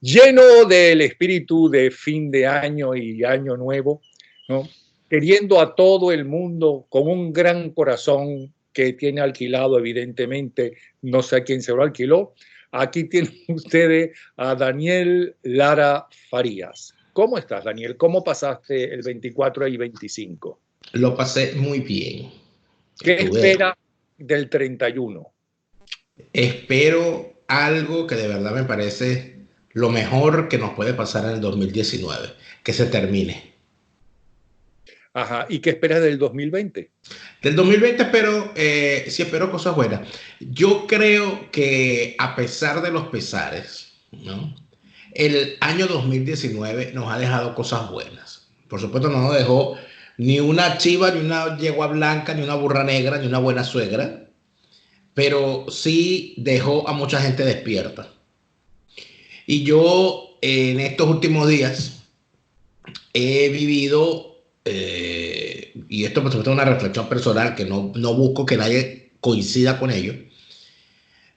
lleno del espíritu de fin de año y año nuevo, ¿no? Queriendo a todo el mundo con un gran corazón que tiene alquilado, evidentemente, no sé a quién se lo alquiló. Aquí tienen ustedes a Daniel Lara Farías. ¿Cómo estás, Daniel? ¿Cómo pasaste el 24 y 25? Lo pasé muy bien. ¿Qué Estuve, espera del 31? espero algo que de verdad me parece lo mejor que nos puede pasar en el 2019, que se termine. Ajá. ¿Y qué esperas del 2020? Del 2020 espero, sí espero cosas buenas. Yo creo que a pesar de los pesares, ¿no? El año 2019 nos ha dejado cosas buenas. Por supuesto, no nos dejó ni una chiva, ni una yegua blanca, ni una burra negra, ni una buena suegra, pero sí dejó a mucha gente despierta. Y yo en estos últimos días he vivido, y esto por supuesto es una reflexión personal que no busco que nadie coincida con ello,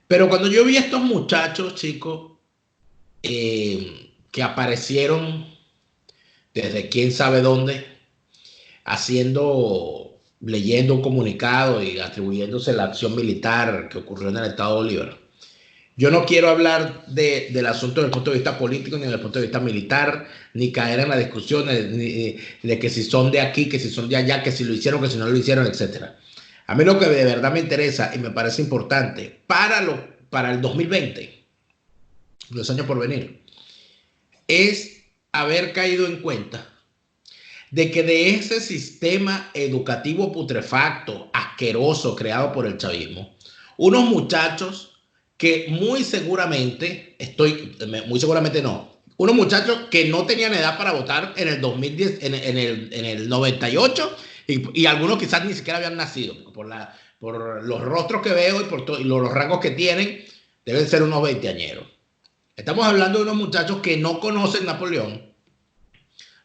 pero cuando yo vi a estos muchachos, chicos, que aparecieron desde quién sabe dónde, leyendo un comunicado y atribuyéndose la acción militar que ocurrió en el estado de Bolívar. Yo no quiero hablar del asunto desde el punto de vista político ni desde el punto de vista militar, ni caer en la discusión de que si son de aquí, que si son de allá, que si lo hicieron, que si no lo hicieron, etcétera. A mí lo que de verdad me interesa y me parece importante para el 2020, los años por venir, es haber caído en cuenta de que de ese sistema educativo putrefacto, asqueroso, creado por el chavismo, unos muchachos que muy seguramente no, unos muchachos que no tenían edad para votar en el 2010, en el 98, y algunos quizás ni siquiera habían nacido, por los rostros que veo y los rangos que tienen, deben ser unos veinteañeros. Estamos hablando de unos muchachos que no conocen Napoleón,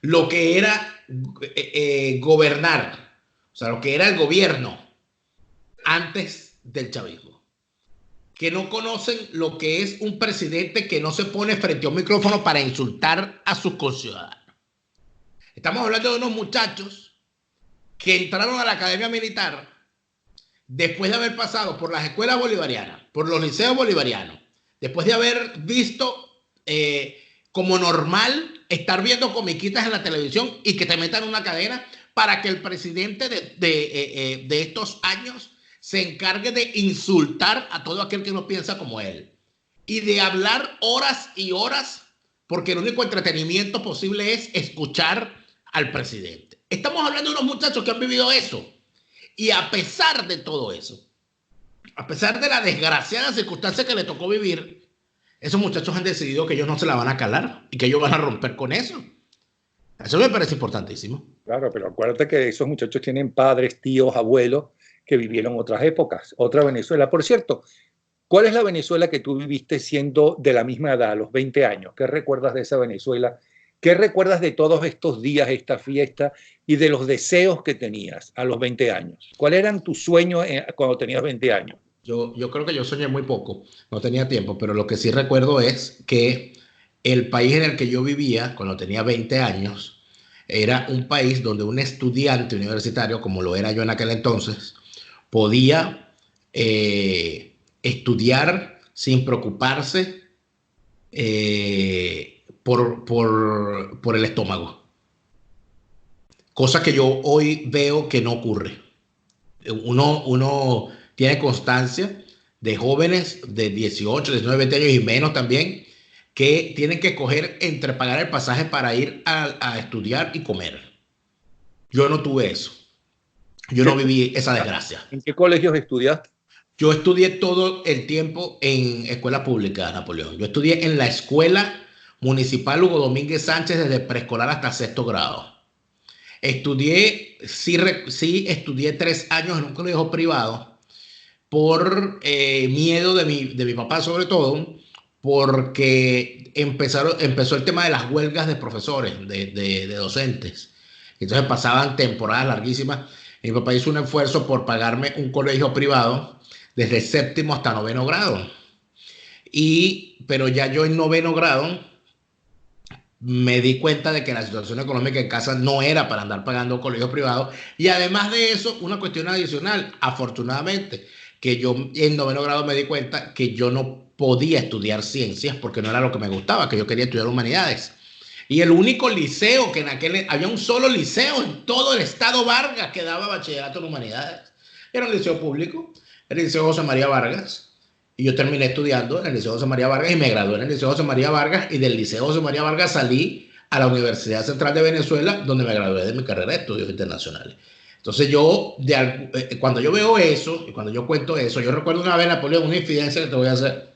lo que era gobernar, o sea, lo que era el gobierno antes del chavismo, que no conocen lo que es un presidente que no se pone frente a un micrófono para insultar a sus conciudadanos. Estamos hablando de unos muchachos que entraron a la academia militar después de haber pasado por las escuelas bolivarianas, por los liceos bolivarianos, después de haber visto como normal estar viendo comiquitas en la televisión y que te metan una cadena para que el presidente de estos años se encargue de insultar a todo aquel que no piensa como él y de hablar horas y horas, porque el único entretenimiento posible es escuchar al presidente. Estamos hablando de unos muchachos que han vivido eso, y a pesar de todo eso, a pesar de la desgraciada circunstancia que le tocó vivir, esos muchachos han decidido que ellos no se la van a calar y que ellos van a romper con eso. Eso me parece importantísimo. Claro, pero acuérdate que esos muchachos tienen padres, tíos, abuelos que vivieron otras épocas, otra Venezuela. Por cierto, ¿cuál es la Venezuela que tú viviste siendo de la misma edad, a los 20 años? ¿Qué recuerdas de esa Venezuela? ¿Qué recuerdas de todos estos días, esta fiesta y de los deseos que tenías a los 20 años? ¿Cuáles eran tus sueños cuando tenías 20 años? Yo creo que yo soñé muy poco, no tenía tiempo, pero lo que sí recuerdo es que el país en el que yo vivía cuando tenía 20 años era un país donde un estudiante universitario, como lo era yo en aquel entonces, podía estudiar sin preocuparse por el estómago. Cosa que yo hoy veo que no ocurre. Uno tiene constancia de jóvenes de 18, 19, 20 años y menos también, que tienen que escoger entre pagar el pasaje para ir a estudiar y comer. Yo no tuve eso. Yo no viví esa desgracia. ¿En qué colegios estudiaste? Yo estudié todo el tiempo en escuela pública, Napoleón. Yo estudié en la escuela municipal Hugo Domínguez Sánchez desde preescolar hasta sexto grado. Sí estudié 3 años en un colegio privado por miedo de mi papá, sobre todo, porque empezó el tema de las huelgas de profesores, de docentes. Entonces pasaban temporadas larguísimas. Mi papá hizo un esfuerzo por pagarme un colegio privado desde séptimo hasta noveno grado. Pero ya yo en noveno grado me di cuenta de que la situación económica en casa no era para andar pagando colegios privados. Y además de eso, una cuestión adicional, afortunadamente, que yo en noveno grado me di cuenta que yo no podía estudiar ciencias porque no era lo que me gustaba, que yo quería estudiar humanidades. Y el único liceo que había un solo liceo en todo el estado Vargas que daba bachillerato en humanidades. Era un liceo público, era el Liceo José María Vargas. Y yo terminé estudiando en el Liceo José María Vargas y me gradué en el Liceo José María Vargas, y del Liceo José María Vargas salí a la Universidad Central de Venezuela, donde me gradué de mi carrera de estudios internacionales. Entonces cuando yo veo eso y cuando yo cuento eso, yo recuerdo una vez, Napoleón, una infidencia que te voy a hacer.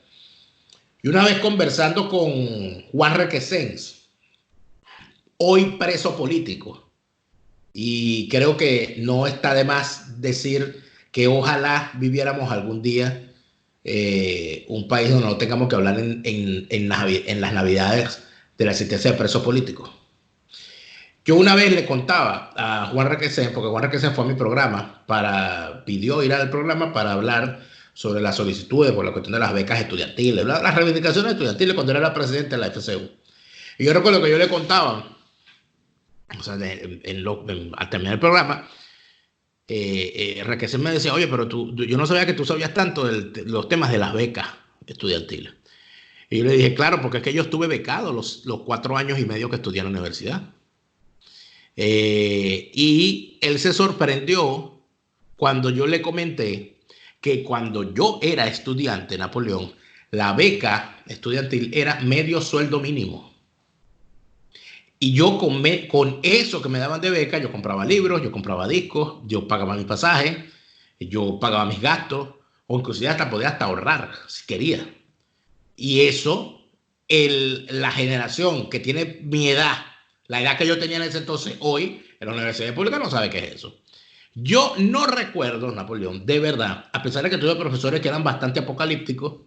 Y una vez conversando con Juan Requesens, hoy preso político, y creo que no está de más decir que ojalá viviéramos algún día un país donde no tengamos que hablar en las Navidades de la existencia de presos políticos. Yo una vez le contaba a Juan Requesens, porque Juan Requesens fue a mi programa, pidió ir al programa para hablar sobre las solicitudes por la cuestión de las becas estudiantiles, las reivindicaciones estudiantiles cuando era presidente de la FCU. Y yo recuerdo que yo le contaba, o sea, al terminar el programa, Requesens me decía, oye, pero yo no sabía que tú sabías tanto de los temas de las becas estudiantiles. Y yo le dije, claro, porque es que yo estuve becado los 4 años y medio que estudié en la universidad. Y él se sorprendió cuando yo le comenté que cuando yo era estudiante, Napoleón, la beca estudiantil era medio sueldo mínimo. Y yo con eso que me daban de beca, yo compraba libros, yo compraba discos, yo pagaba mis pasajes, yo pagaba mis gastos, o inclusive podía ahorrar si quería. Y eso, la generación que tiene mi edad, la edad que yo tenía en ese entonces, hoy, en la universidad pública no sabe qué es eso. Yo no recuerdo, Napoleón, de verdad, a pesar de que tuve profesores que eran bastante apocalípticos,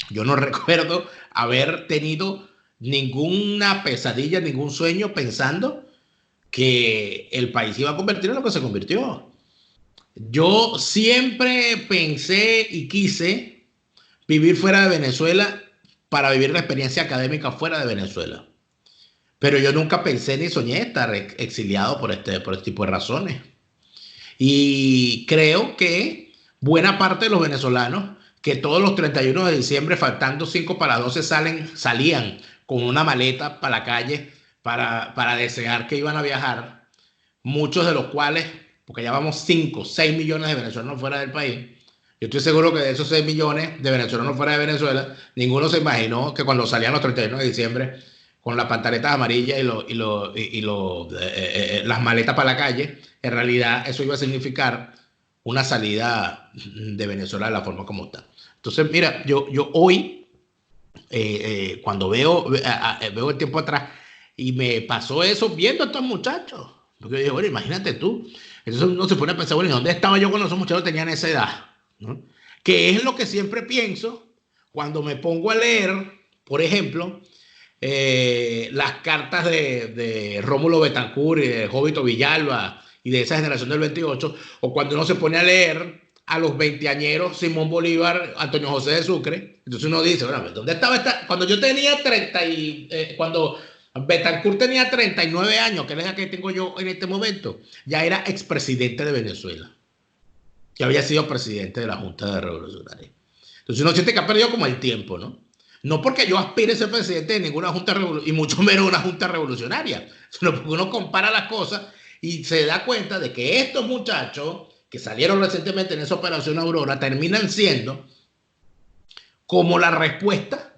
yo no recuerdo haber tenido ninguna pesadilla, ningún sueño pensando que el país iba a convertir en lo que se convirtió. Yo siempre pensé y quise vivir fuera de Venezuela para vivir la experiencia académica fuera de Venezuela. Pero yo nunca pensé ni soñé estar exiliado por este tipo de razones. Y creo que buena parte de los venezolanos que todos los 31 de diciembre, faltando 5 para 12, salían con una maleta para la calle para desear que iban a viajar, muchos de los cuales, porque ya vamos 5, 6 millones de venezolanos fuera del país. Yo estoy seguro que de esos 6 millones de venezolanos fuera de Venezuela, ninguno se imaginó que cuando salían los 31 de diciembre con las pantaletas amarillas y las maletas para la calle, en realidad eso iba a significar una salida de Venezuela de la forma como está. Entonces, mira, yo hoy, cuando veo el tiempo atrás, y me pasó eso viendo a estos muchachos, porque yo dije, bueno, imagínate tú. Entonces uno se pone a pensar, bueno, ¿y dónde estaba yo cuando esos muchachos tenían esa edad? ¿No? Que es lo que siempre pienso cuando me pongo a leer, por ejemplo, las cartas de Rómulo Betancourt y de Jovito Villalba y de esa generación del 28, o cuando uno se pone a leer a los veinteañeros Simón Bolívar, Antonio José de Sucre. Entonces uno dice, bueno, ¿dónde estaba cuando yo tenía cuando Betancourt tenía 39 años, que es la que tengo yo en este momento, ya era expresidente de Venezuela, que había sido presidente de la Junta de Revolucionarios. Entonces uno siente que ha perdido como el tiempo, ¿no? No porque yo aspire a ser presidente de ninguna junta revolucionaria, y mucho menos una junta revolucionaria, sino porque uno compara las cosas y se da cuenta de que estos muchachos que salieron recientemente en esa operación Aurora terminan siendo como la respuesta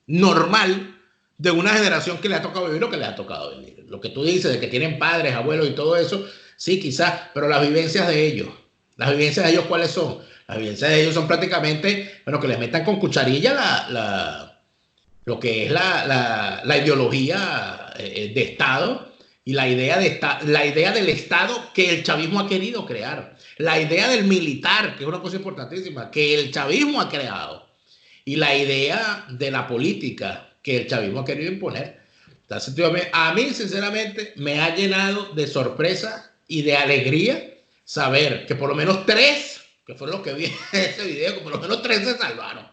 normal de una generación que le ha tocado vivir lo que le ha tocado vivir. Lo que tú dices de que tienen padres, abuelos y todo eso, sí, quizás, pero las vivencias de ellos, ¿cuáles son? Las vivencias de ellos son prácticamente, bueno, que les metan con cucharilla lo que es la ideología de Estado y la idea del Estado que el chavismo ha querido crear. La idea del militar, que es una cosa importantísima, que el chavismo ha creado. Y la idea de la política que el chavismo ha querido imponer. Entonces, a mí, sinceramente, me ha llenado de sorpresa y de alegría saber que por lo menos 3, que fueron los que vi en ese video, que por lo menos 3 se salvaron.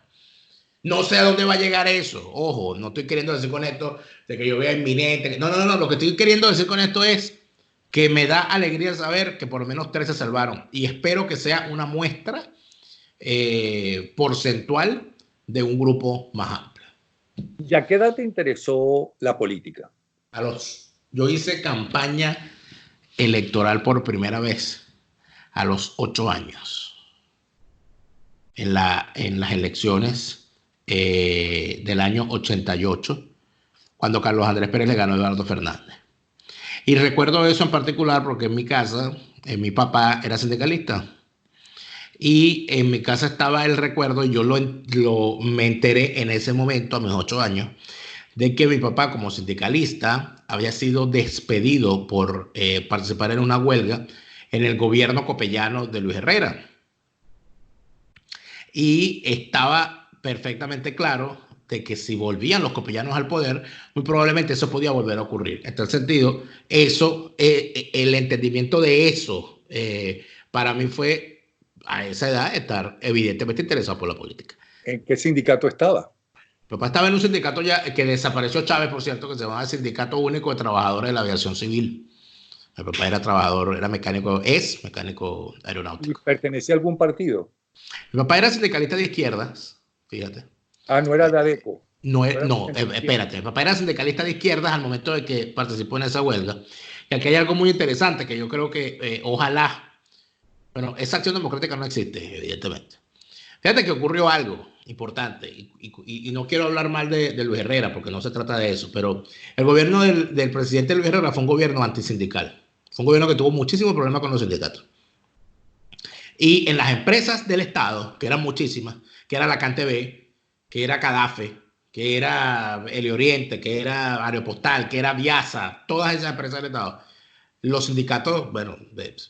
No sé a dónde va a llegar eso. Ojo, no estoy queriendo decir con esto de que yo vea inminente. No, no, no, no. Lo que estoy queriendo decir con esto es que me da alegría saber que por lo menos 3 se salvaron. Y espero que sea una muestra porcentual de un grupo más amplio. ¿Y a qué edad te interesó la política? Yo hice campaña electoral por primera vez a los 8 años. En las elecciones del año 88, cuando Carlos Andrés Pérez le ganó a Eduardo Fernández. Y recuerdo eso en particular porque en mi casa, mi papá era sindicalista. Y en mi casa estaba el recuerdo, y yo me enteré en ese momento, a mis 8 años, de que mi papá, como sindicalista, había sido despedido por participar en una huelga en el gobierno copellano de Luis Herrera. Y estaba perfectamente claro de que si volvían los copellanos al poder, muy probablemente eso podía volver a ocurrir. En tal sentido, el entendimiento de eso, para mí fue a esa edad estar evidentemente interesado por la política. ¿En qué sindicato estaba? Mi papá estaba en un sindicato ya que desapareció Chávez, por cierto, que se llamaba Sindicato Único de Trabajadores de la Aviación Civil. Mi papá era trabajador, era mecánico, es mecánico aeronáutico. ¿Y pertenecía a algún partido? Mi papá era sindicalista de izquierdas, fíjate. Ah, no era de ADECO. No, espérate, mi papá era sindicalista de izquierdas al momento de que participó en esa huelga. Y aquí hay algo muy interesante que yo creo que ojalá, bueno, esa acción democrática no existe, evidentemente. Fíjate que ocurrió algo importante y no quiero hablar mal de Luis Herrera porque no se trata de eso, pero el gobierno del presidente Luis Herrera fue un gobierno antisindical. Fue un gobierno que tuvo muchísimos problemas con los sindicatos. Y en las empresas del Estado, que eran muchísimas, que era la CanTV, que era Cadafe, que era El Oriente, que era Aeropostal, que era Viasa, todas esas empresas del Estado, los sindicatos, bueno,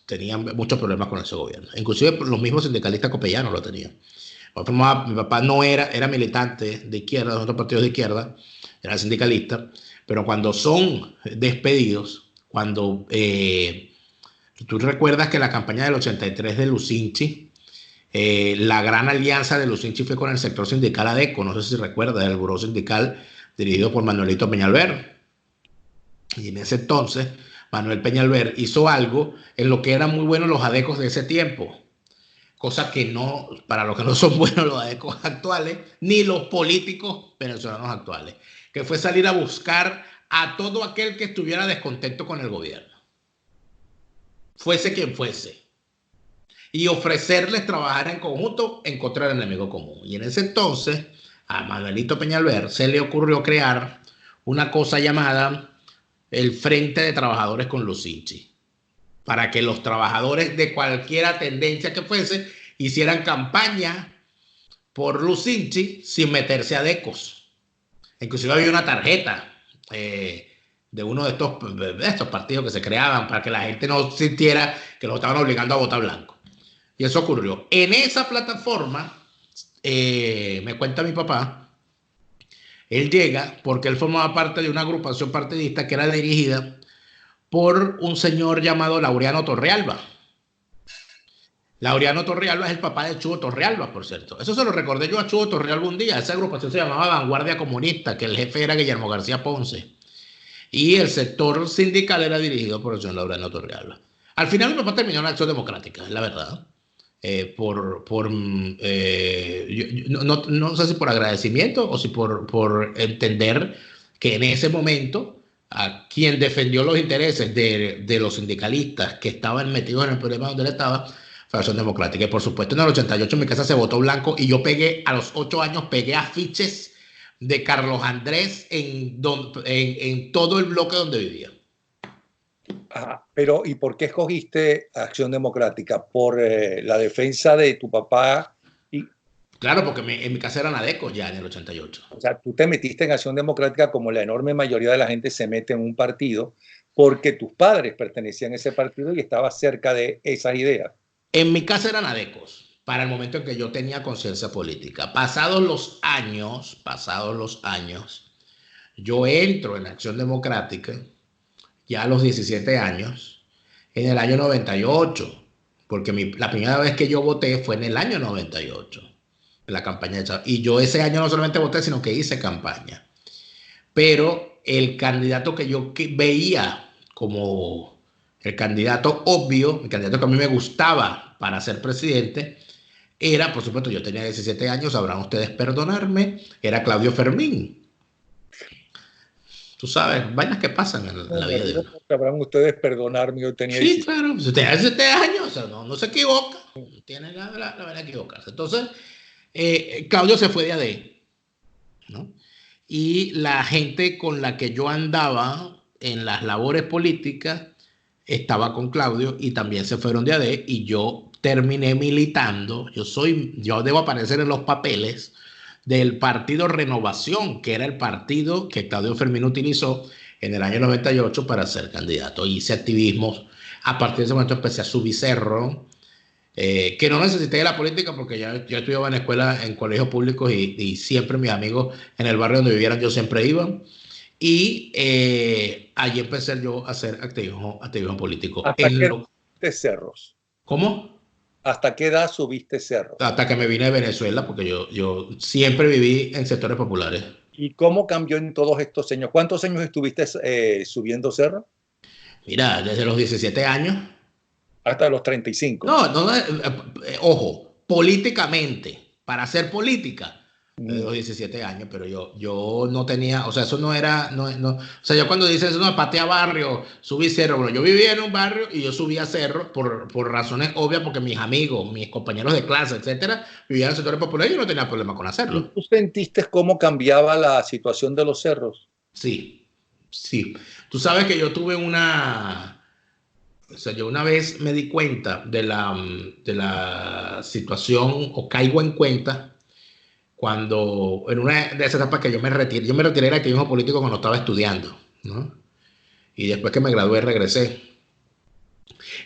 tenían muchos problemas con ese gobierno. Inclusive los mismos sindicalistas copellanos lo tenían. Mi papá no era militante de izquierda, de otros partidos de izquierda, era sindicalista, pero cuando son despedidos, cuando tú recuerdas que la campaña del 83 de Lucinchi, la gran alianza de Lucinchi fue con el sector sindical ADECO, no sé si recuerdas, el buró sindical dirigido por Manuelito Peñalver. Y en ese entonces, Manuel Peñalver hizo algo en lo que eran muy buenos los ADECOs de ese tiempo. Cosa que no, para los que no son buenos los ADECOs actuales, ni los políticos venezolanos actuales, que fue salir a buscar a todo aquel que estuviera descontento con el gobierno, fuese quien fuese, y ofrecerles trabajar en conjunto en contra del enemigo común. Y en ese entonces, a Manuelito Peñalver se le ocurrió crear una cosa llamada el Frente de Trabajadores con Lucinchi, para que los trabajadores de cualquier tendencia que fuese hicieran campaña por Lucinchi sin meterse a ADECOs. Inclusive había una tarjeta de uno de estos partidos que se creaban para que la gente no sintiera que lo estaban obligando a votar blanco. Y eso ocurrió. En esa plataforma, me cuenta mi papá, él llega porque él formaba parte de una agrupación partidista que era dirigida por un señor llamado Laureano Torrealba. Laureano Torrealba es el papá de Chugo Torrealba, por cierto. Eso se lo recordé yo a Chugo Torrealba un día. Esa agrupación se llamaba Vanguardia Comunista, que el jefe era Guillermo García Ponce. Y el sector sindical era dirigido por el señor Laureano Torrealba. Al final mi papá terminó en la Acción Democrática, es la verdad. No sé si por agradecimiento o si por entender que en ese momento a quien defendió los intereses de los sindicalistas que estaban metidos en el problema donde él estaba fue la Acción Democrática. Y por supuesto en el 88 en mi casa se votó blanco y yo a los 8 años pegué afiches de Carlos Andrés en todo el bloque donde vivía. Pero ¿y por qué escogiste Acción Democrática? ¿Por la defensa de tu papá? Claro, porque en mi casa eran ADECO ya en el 88. O sea, tú te metiste en Acción Democrática como la enorme mayoría de la gente se mete en un partido porque tus padres pertenecían a ese partido y estabas cerca de esas ideas. En mi casa eran ADECOs para el momento en que yo tenía conciencia política. Pasados los años, yo entro en Acción Democrática ya a los 17 años, en el año 98, porque la primera vez que yo voté fue en el año 98. en la campaña de Chávez. Y yo ese año no solamente voté, sino que hice campaña. Pero el candidato que yo veía como el candidato obvio, el candidato que a mí me gustaba para ser presidente, era, por supuesto, yo tenía 17 años, sabrán ustedes perdonarme, era Claudio Fermín. Tú sabes, vainas que pasan en la vida de uno. Sabrán ustedes perdonarme, yo tenía 17. Sí, claro, si tenía 17 años, o sea, no se equivoca, no tiene la verdad de equivocarse. Entonces, Claudio se fue de AD, ¿no? Y la gente con la que yo andaba en las labores políticas estaba con Claudio y también se fueron de AD y yo terminé militando. Yo debo aparecer en los papeles del partido Renovación, que era el partido que Claudio Fermín utilizó en el año 98 para ser candidato. Hice activismos. A partir de ese momento empecé a subir cerro, que no necesité de la política porque yo estudiaba en escuela, en colegios públicos y siempre mis amigos en el barrio donde vivieran yo siempre iban. Y allí empecé yo a hacer activismo político. ¿Hasta qué edad subiste cerros? ¿Cómo? ¿Hasta qué edad subiste cerros? Hasta que me vine de Venezuela, porque yo siempre viví en sectores populares. ¿Y cómo cambió en todos estos años? ¿Cuántos años estuviste subiendo cerros? Mira, desde los 17 años. Hasta los 35. Ojo, políticamente, para hacer política, desde los 17 años, pero yo no tenía, o sea, eso no era, o sea, yo cuando dices eso, no, patea barrio, subí cerro, bueno, yo vivía en un barrio y yo subía cerro por razones obvias, porque mis amigos, mis compañeros de clase, etcétera, vivían en sectores populares y yo no tenía problema con hacerlo. ¿Tú sentiste cómo cambiaba la situación de los cerros? Sí, sí. Tú sabes que yo tuve o sea, yo una vez me di cuenta de la situación, o caigo en cuenta, cuando en una de esas etapas que yo me retiré del activismo político cuando estaba estudiando, ¿no? Y después que me gradué regresé.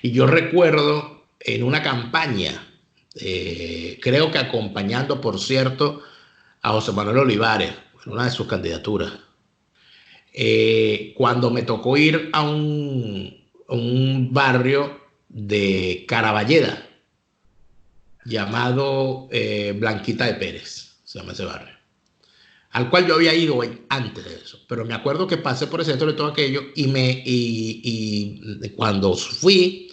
Y yo recuerdo en una campaña, creo que acompañando, por cierto, a José Manuel Olivares, en una de sus candidaturas, cuando me tocó ir a un barrio de Caraballeda llamado Blanquita de Pérez, se llama ese barrio, al cual yo había ido antes de eso, pero me acuerdo que pasé por el centro de todo aquello y cuando fui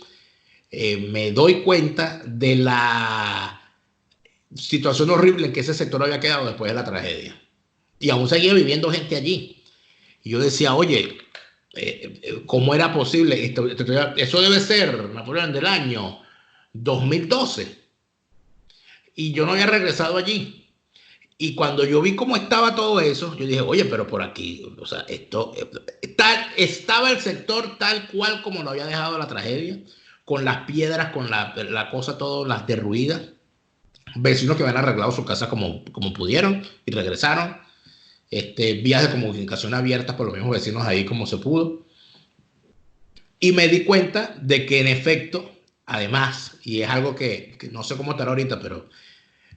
me doy cuenta de la situación horrible en que ese sector había quedado después de la tragedia y aún seguía viviendo gente allí. Y yo decía, oye, ¿cómo era posible? Eso debe ser, Napoleón, del año 2012. Y yo no había regresado allí. Y cuando yo vi cómo estaba todo eso, yo dije, oye, pero por aquí, o sea, estaba el sector tal cual como lo había dejado la tragedia, con las piedras, con la cosa, todo, las derruidas. Vecinos que habían arreglado su casa como pudieron y regresaron. Vías de comunicación abiertas por los mismos vecinos ahí como se pudo. Y me di cuenta de que en efecto, además, y es algo que no sé cómo estará ahorita, pero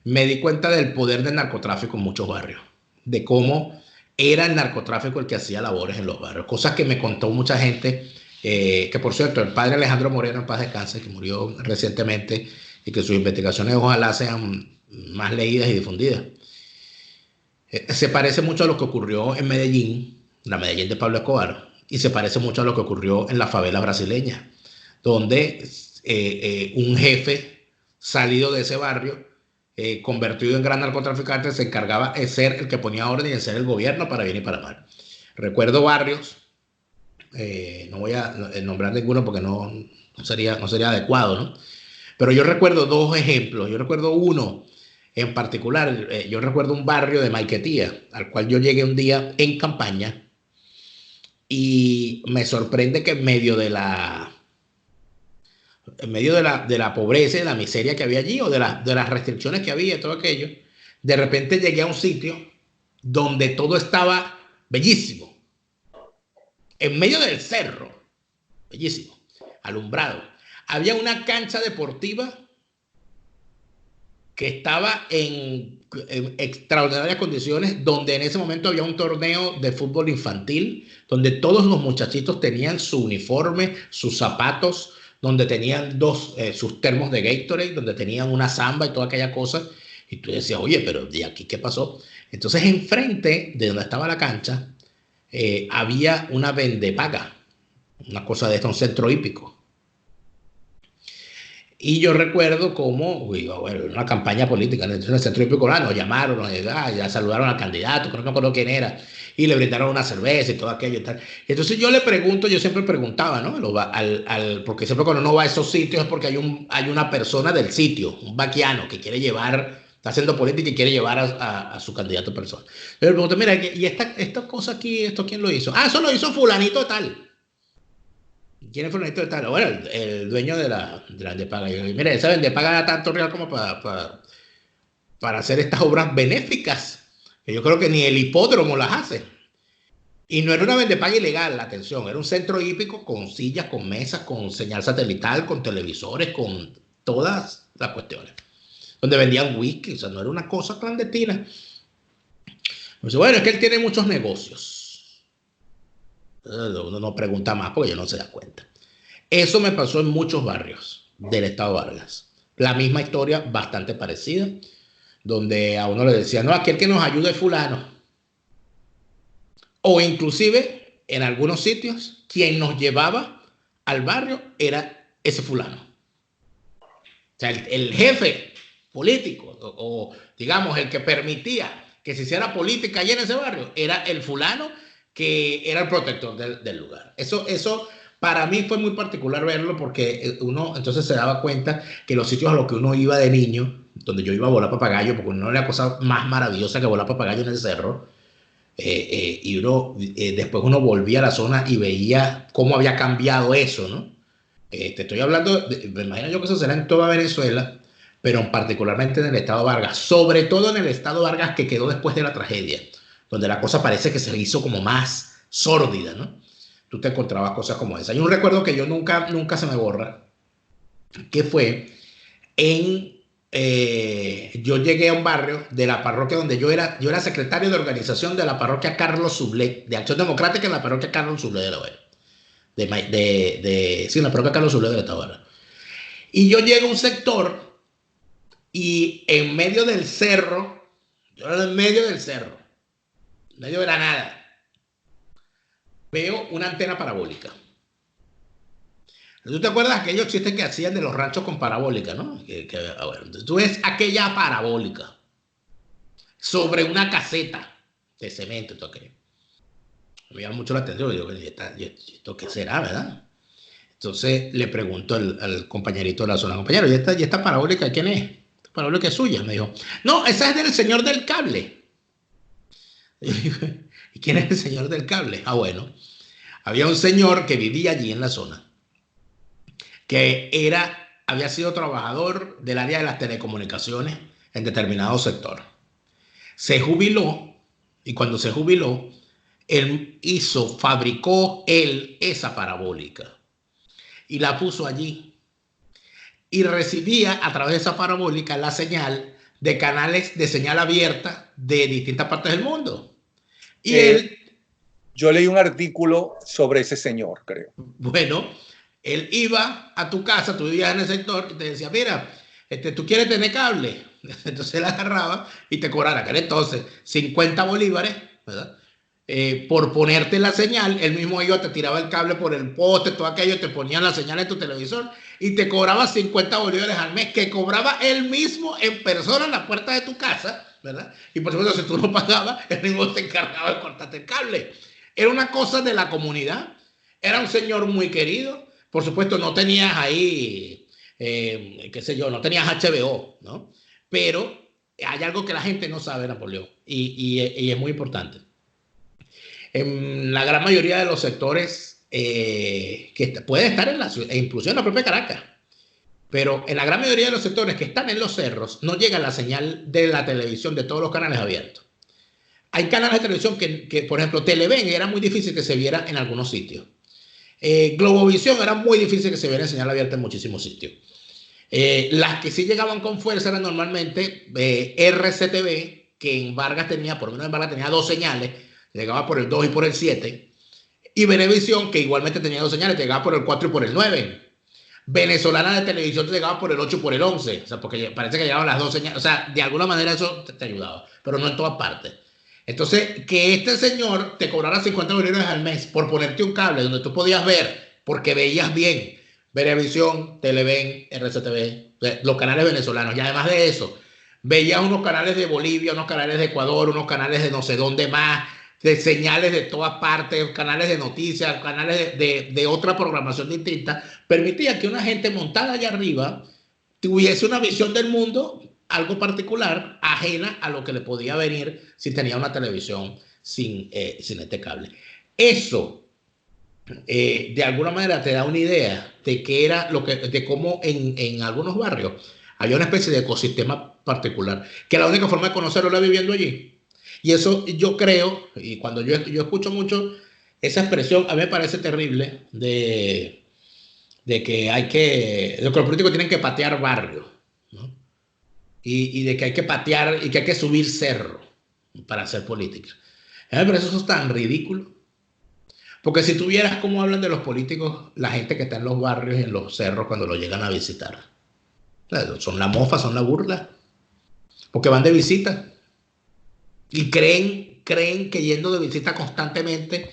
me di cuenta del poder del narcotráfico en muchos barrios, de cómo era el narcotráfico el que hacía labores en los barrios, cosas que me contó mucha gente, que por cierto, el padre Alejandro Moreno, en paz descanse, que murió recientemente, y que sus investigaciones ojalá sean más leídas y difundidas. Se parece mucho a lo que ocurrió en Medellín, la Medellín de Pablo Escobar, y se parece mucho a lo que ocurrió en la favela brasileña, donde un jefe salido de ese barrio, convertido en gran narcotraficante, se encargaba de ser el que ponía orden y de ser el gobierno para bien y para mal. Recuerdo barrios, no voy a nombrar ninguno porque no sería adecuado, ¿no? Pero yo recuerdo dos ejemplos. Yo recuerdo uno en particular. Yo recuerdo un barrio de Maiquetía, al cual yo llegué un día en campaña y me sorprende que en medio de la pobreza y de la miseria que había allí, o de las restricciones que había, todo aquello, de repente llegué a un sitio donde todo estaba bellísimo, en medio del cerro, bellísimo, alumbrado. Había una cancha deportiva que estaba en extraordinarias condiciones, donde en ese momento había un torneo de fútbol infantil, donde todos los muchachitos tenían su uniforme, sus zapatos, donde tenían sus termos de Gatorade, donde tenían una samba y toda aquella cosa. Y Y tú decías, oye, pero ¿de aquí qué pasó? Entonces, enfrente de donde estaba la cancha, había una vendepaga, una cosa de esto, un centro hípico. Y yo recuerdo cómo, bueno, una campaña política en el centro hípico, nos llamaron, ya saludaron al candidato, creo que no me acuerdo quién era, y le brindaron una cerveza y todo aquello y tal. Entonces yo le pregunto, yo siempre preguntaba, ¿no? Porque siempre cuando uno va a esos sitios es porque hay una persona del sitio, un vaquiano que quiere llevar, está haciendo política y quiere llevar a su candidato personal. Yo le pregunto, mira, ¿y esta cosa aquí, esto quién lo hizo? Ah, eso lo hizo fulanito tal. ¿Quién es fulanito de tal? Bueno, el dueño de la vendepaga. Y yo, mira, esa vendepaga da tanto real como para hacer estas obras benéficas. Que yo creo que ni el hipódromo las hace. Y no era una vendepaga ilegal, la atención. Era un centro hípico con sillas, con mesas, con señal satelital, con televisores, con todas las cuestiones. Donde vendían whisky, o sea, no era una cosa clandestina. Pues, bueno, es que él tiene muchos negocios. Uno no pregunta más porque no se da cuenta. Eso me pasó en muchos barrios del estado Vargas. La misma historia, bastante parecida, donde a uno le decía, no, aquí el que nos ayude es fulano. O inclusive, en algunos sitios, quien nos llevaba al barrio era ese fulano. O sea, el jefe político, o digamos, el que permitía que se hiciera política allí en ese barrio, era el fulano que era el protector del lugar. Eso para mí fue muy particular verlo porque uno entonces se daba cuenta que los sitios a los que uno iba de niño, donde yo iba a volar papagayo, porque no era la cosa más maravillosa que volar papagayo en el cerro, y después uno volvía a la zona y veía cómo había cambiado eso, ¿no? Te estoy hablando, me imagino yo que eso será en toda Venezuela, pero particularmente en el estado Vargas, sobre todo en el estado Vargas que quedó después de la tragedia, donde la cosa parece que se hizo como más sórdida, ¿no? Tú te encontrabas cosas como esa. Hay un recuerdo que yo nunca se me borra, que fue yo llegué a un barrio de la parroquia donde yo era secretario de organización de la parroquia Carlos Sublé, de Acción Democrática en la parroquia Carlos Sublé de la Vera. Sí, en la parroquia Carlos Sublé de la Tabara. Y yo llego a un sector y en medio del cerro, yo era en medio del cerro, en medio de la nada, veo una antena parabólica. ¿Tú te acuerdas de aquellos chistes que hacían de los ranchos con parabólica, no? Bueno, entonces tú ves aquella parabólica sobre una caseta de cemento, todo aquello. Me llama mucho la atención. Digo, ¿esto qué será, verdad? Entonces le pregunto al compañerito de la zona, compañero, ¿y esta parabólica quién es? ¿Esta parabólica es suya? Me dijo, no, esa es del señor del cable. ¿Y quién es el señor del cable? Ah, bueno, había un señor que vivía allí en la zona, que había sido trabajador del área de las telecomunicaciones en determinado sector. Se jubiló y cuando se jubiló, él fabricó esa parabólica y la puso allí y recibía a través de esa parabólica la señal de canales de señal abierta de distintas partes del mundo. Y yo leí un artículo sobre ese señor, creo. Bueno, él iba a tu casa, tú vivías en el sector y te decía, mira, ¿tú quieres tener cable? Entonces él agarraba y te cobraba, que era entonces 50 bolívares, ¿verdad? Por ponerte la señal. Él mismo iba, te tiraba el cable por el poste, todo aquello, te ponían la señal en tu televisor y te cobraba 50 bolívares al mes, que cobraba él mismo en persona en la puerta de tu casa, ¿verdad? Y por supuesto, si tú no pagabas, él mismo se encargaba de cortarte el cable. Era una cosa de la comunidad. Era un señor muy querido. Por supuesto, no tenías ahí, qué sé yo, no tenías HBO, ¿no? Pero hay algo que la gente no sabe, Napoleón, y es muy importante. En la gran mayoría de los sectores que puede estar en la ciudad, incluso en la propia Caracas, pero en la gran mayoría de los sectores que están en los cerros, no llega la señal de la televisión de todos los canales abiertos. Hay canales de televisión que por ejemplo, Televen era muy difícil que se viera en algunos sitios. Globovisión era muy difícil que se viera en señal abierta en muchísimos sitios. Las que sí llegaban con fuerza eran normalmente RCTV, que en Vargas tenía, por lo menos en Vargas tenía 2 señales, llegaba por el 2 y por el 7, y Venevisión, que igualmente tenía 2 señales, llegaba por el 4 y por el 9. venezolana de televisión te llegaba por el 8 y por el 11, o sea, porque parece que llegaban las dos señales, o sea, de alguna manera eso te ayudaba, pero no en todas partes. Entonces, que este señor te cobrara 50 millones al mes por ponerte un cable donde tú podías ver, porque veías bien, Venevisión, Televen, RCTV, los canales venezolanos, y además de eso, veías unos canales de Bolivia, unos canales de Ecuador, unos canales de no sé dónde más, de señales de todas partes, canales de noticias, canales de otra programación distinta, permitía que una gente montada allá arriba tuviese una visión del mundo algo particular, ajena a lo que le podía venir si tenía una televisión sin este cable. Eso, de alguna manera, te da una idea de qué era de cómo en algunos barrios había una especie de ecosistema particular, que la única forma de conocerlo era viviendo allí. Y eso yo creo, y cuando yo escucho mucho esa expresión, a mí me parece terrible de que los políticos tienen que patear barrios, ¿no? Y de que hay que patear y que hay que subir cerro para hacer política. Pero eso es tan ridículo. Porque si tú vieras cómo hablan de los políticos, la gente que está en los barrios y en los cerros cuando lo llegan a visitar. Son la mofa, son la burla. Porque van de visita. Y creen que yendo de visita constantemente,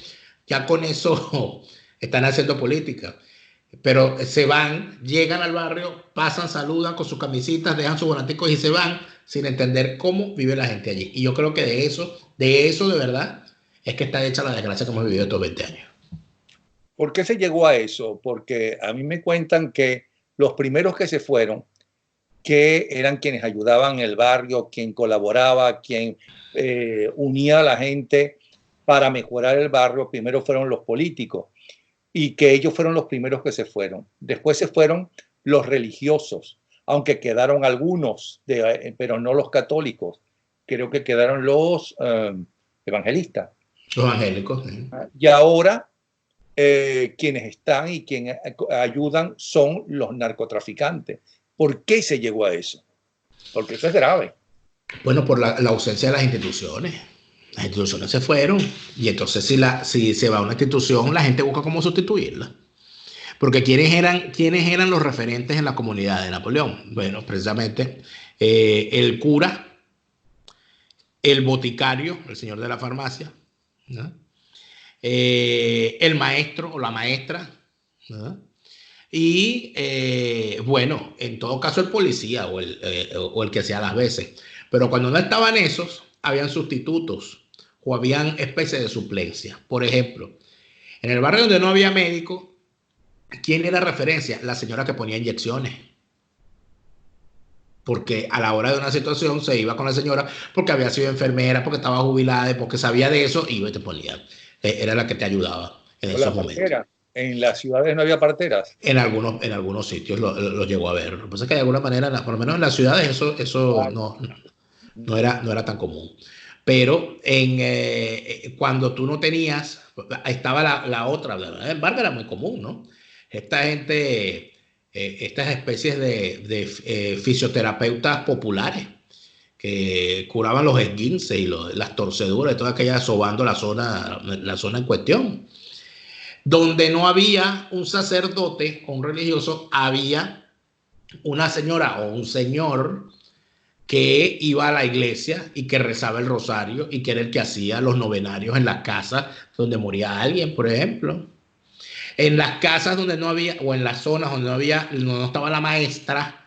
ya con eso están haciendo política. Pero se van, llegan al barrio, pasan, saludan con sus camisitas, dejan sus volanticos y se van sin entender cómo vive la gente allí. Y yo creo que de eso de verdad, es que está hecha la desgracia que hemos vivido estos 20 años. ¿Por qué se llegó a eso? Porque a mí me cuentan que los primeros que se fueron, que eran quienes ayudaban en el barrio, quien colaboraba, quien unía a la gente para mejorar el barrio, primero fueron los políticos, y que ellos fueron los primeros que se fueron. Después se fueron los religiosos, aunque quedaron algunos, pero no los católicos. Creo que quedaron los evangelistas. Los evangélicos. Y ahora quienes están y quienes ayudan son los narcotraficantes. ¿Por qué se llegó a eso? Porque eso es grave. Bueno, por la ausencia de las instituciones. Las instituciones se fueron y entonces si se va a una institución, la gente busca cómo sustituirla. Porque ¿quiénes eran los referentes en la comunidad de Napoleón? Bueno, precisamente el cura, el boticario, el señor de la farmacia, ¿no? El maestro o la maestra, ¿no? Y bueno, en todo caso el policía o el que hacía las veces. Pero cuando no estaban esos, habían sustitutos o habían especies de suplencia. Por ejemplo, en el barrio donde no había médico, ¿quién era referencia? La señora que ponía inyecciones. Porque a la hora de una situación se iba con la señora porque había sido enfermera, porque estaba jubilada, porque sabía de eso, iba y te ponía. Era la que te ayudaba en esos momentos. En las ciudades no había parteras. En algunos sitios lo llegó a ver. Lo que pasa es que de alguna manera, por lo menos en las ciudades, eso claro, no era tan común. Pero cuando tú no tenías, estaba la otra. En embargo, era muy común, ¿no? Esta gente, estas especies de fisioterapeutas populares que curaban los esguinces y las torceduras y toda aquella sobando la zona en cuestión. Donde no había un sacerdote o un religioso, había una señora o un señor que iba a la iglesia y que rezaba el rosario y que era el que hacía los novenarios en las casas donde moría alguien, por ejemplo. En las casas donde no había, o en las zonas donde no estaba la maestra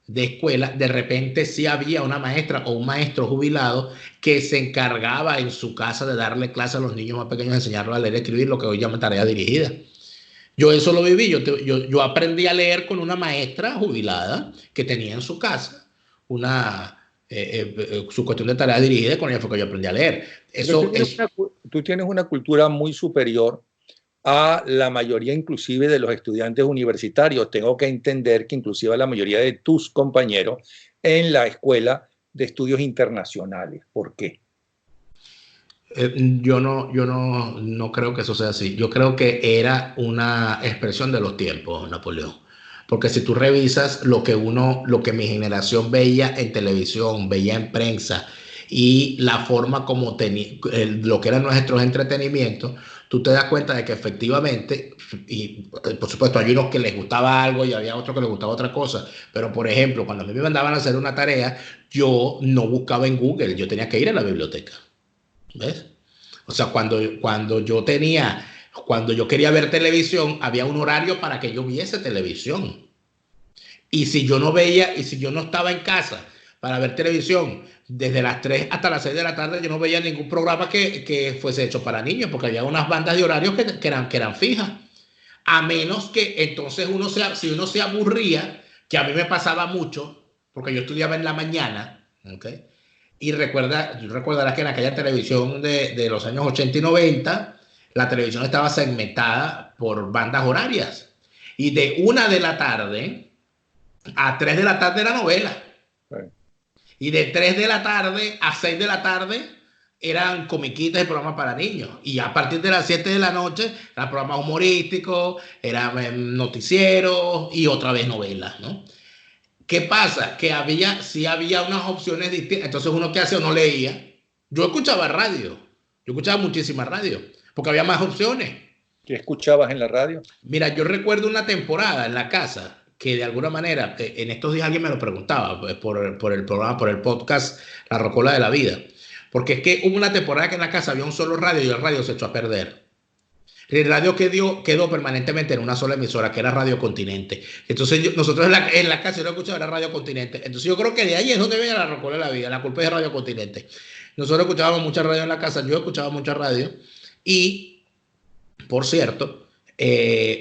de escuela, de repente sí había una maestra o un maestro jubilado que se encargaba en su casa de darle clase a los niños más pequeños, enseñarlos a leer y escribir, lo que hoy llama tarea dirigida. Yo eso lo viví, yo aprendí a leer con una maestra jubilada que tenía en su casa su cuestión de tarea dirigida, con ella fue que yo aprendí a leer. Tú tienes una cultura muy superior a la mayoría inclusive de los estudiantes universitarios. Tengo que entender que inclusive a la mayoría de tus compañeros en la Escuela de Estudios Internacionales. ¿Por qué? Yo no creo que eso sea así. Yo creo que era una expresión de los tiempos, Napoleón. Porque si tú revisas lo que mi generación veía en televisión, veía en prensa y la forma como lo que eran nuestros entretenimientos, tú te das cuenta de que efectivamente, y por supuesto hay unos que les gustaba algo y había otros que les gustaba otra cosa, pero por ejemplo, cuando a mí me mandaban a hacer una tarea, yo no buscaba en Google, yo tenía que ir a la biblioteca, ¿ves? O sea, cuando yo quería ver televisión, había un horario para que yo viese televisión. Y si yo no estaba en casa para ver televisión desde las 3 hasta las 6 de la tarde, yo no veía ningún programa que fuese hecho para niños, porque había unas bandas de horarios que eran fijas. A menos que entonces si uno se aburría, que a mí me pasaba mucho, porque yo estudiaba en la mañana, ¿okay? Y recordarás que en aquella televisión de los años 80 y 90, la televisión estaba segmentada por bandas horarias. Y de 1 de la tarde a 3 de la tarde era novela. Sí. Y de 3 de la tarde a 6 de la tarde eran comiquitas y programas para niños. Y a partir de las 7 de la noche eran programas humorísticos, eran noticieros y otra vez novelas, ¿no? ¿Qué pasa? Que sí había unas opciones distintas. Entonces uno que hacía o no leía. Yo escuchaba radio. Yo escuchaba muchísima radio porque había más opciones. ¿Qué escuchabas en la radio? Mira, yo recuerdo una temporada en la casa que de alguna manera, en estos días alguien me lo preguntaba por el programa, por el podcast La Rocola de la Vida. Porque es que hubo una temporada que en la casa había un solo radio y el radio se echó a perder. El radio quedó permanentemente en una sola emisora, que era Radio Continente. Entonces nosotros en la casa yo lo escuchaba, era Radio Continente. Entonces yo creo que de ahí es donde viene La Rocola de la Vida. La culpa es de Radio Continente. Nosotros escuchábamos mucha radio en la casa, yo escuchaba mucha radio. Y, por cierto,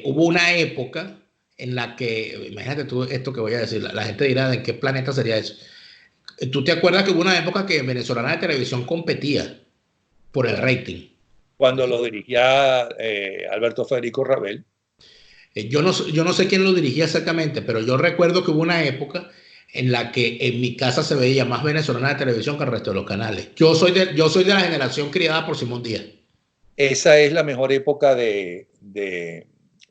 hubo una época en la que, imagínate tú esto que voy a decir, la gente dirá, ¿de qué planeta sería eso? ¿Tú te acuerdas que hubo una época que Venezolana de Televisión competía por el rating? Cuando lo dirigía Alberto Federico Rabel. Yo no sé quién lo dirigía exactamente, pero yo recuerdo que hubo una época en la que en mi casa se veía más Venezolana de Televisión que el resto de los canales. Yo soy de la generación criada por Simón Díaz. Esa es la mejor época de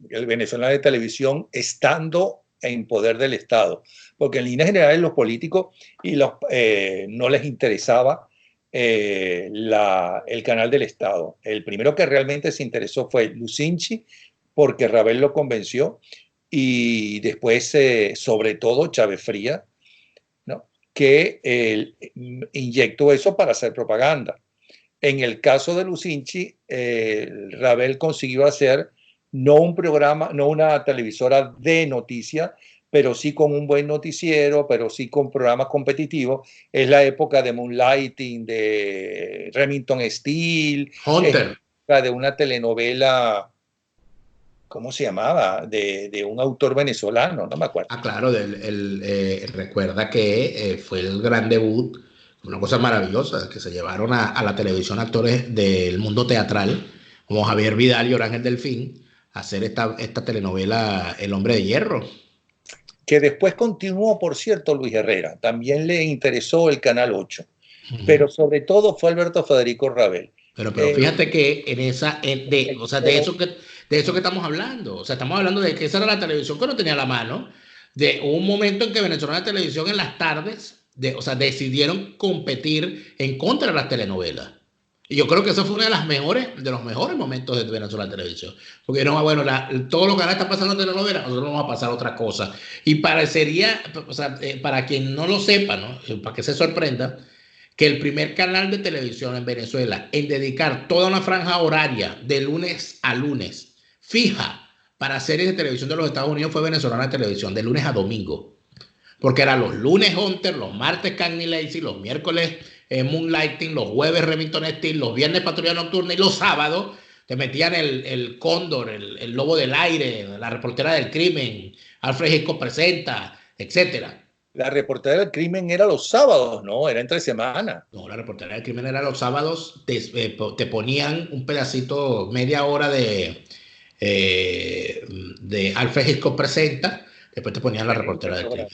el Venezolana de Televisión estando en poder del Estado, porque en líneas generales los políticos no les interesaba el canal del Estado. El primero que realmente se interesó fue Lucinchi, porque Rabel lo convenció, y después, sobre todo, Chávez Frías, ¿no? Que inyectó eso para hacer propaganda. En el caso de Lucinchi, Rabel consiguió hacer no un programa, no una televisora de noticias, pero sí con un buen noticiero, pero sí con programas competitivos. Es la época de Moonlighting, de Remington Steele, Hunter, de una telenovela, ¿cómo se llamaba? De un autor venezolano, no me acuerdo. Ah, claro, recuerda que fue el gran debut, una cosa maravillosa, que se llevaron a la televisión actores del mundo teatral, como Javier Vidal y Orángel Delfín, a hacer esta telenovela El Hombre de Hierro. Que después continuó, por cierto, Luis Herrera. También le interesó el Canal 8. Pero sobre todo fue Alberto Federico Rabel. Pero fíjate que de eso que estamos hablando. O sea, estamos hablando de que esa era la televisión que no tenía a la mano. De un momento en que Venezolana de Televisión en las tardes, decidieron competir en contra de las telenovelas. Y yo creo que eso fue uno de los mejores momentos de Venezolana de Televisión. Porque no, bueno, todos los canales están pasando telenovelas, nosotros vamos a pasar otra cosa. Y parecería, para quien no lo sepa, ¿no? Para que se sorprenda, que el primer canal de televisión en Venezuela en dedicar toda una franja horaria de lunes a lunes fija para series de televisión de los Estados Unidos fue Venezolana de Televisión, de lunes a domingo. Porque eran los lunes Hunter, los martes Cagney Lacey, los miércoles Moonlighting, los jueves Remington Steele, los viernes Patrulla Nocturna y los sábados te metían el Cóndor, el Lobo del Aire, la Reportera del Crimen, Alfred Hitchcock Presenta, etcétera. La Reportera del Crimen era los sábados, ¿no? Era entre semana. No, la Reportera del Crimen era los sábados. Te ponían un pedacito, media hora de Alfred Hitchcock Presenta. Después te ponían la Reportera del Crimen.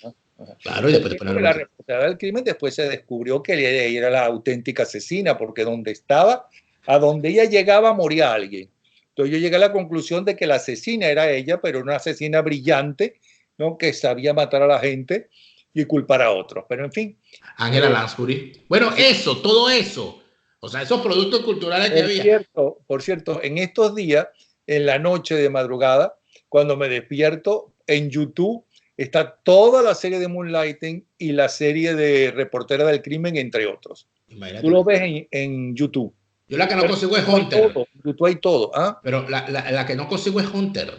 Claro, y después te ponían la Reportera del Crimen. Después se descubrió que ella era la auténtica asesina, porque donde estaba, a donde ella llegaba, moría alguien. Entonces yo llegué a la conclusión de que la asesina era ella, pero una asesina brillante, ¿no? Que sabía matar a la gente. y culpar a otros. Pero en fin. Angela Lansbury. Bueno, eso, todo eso. O sea, esos productos culturales que había. Por cierto, en estos días, en la noche de madrugada, cuando me despierto, en YouTube está toda la serie de Moonlighting y la serie de Reportera del Crimen, entre otros. Imagínate. Tú lo ves en YouTube. Yo la que no consigo es Hunter. En YouTube hay todo. ¿Ah? Pero la que no consigo es Hunter.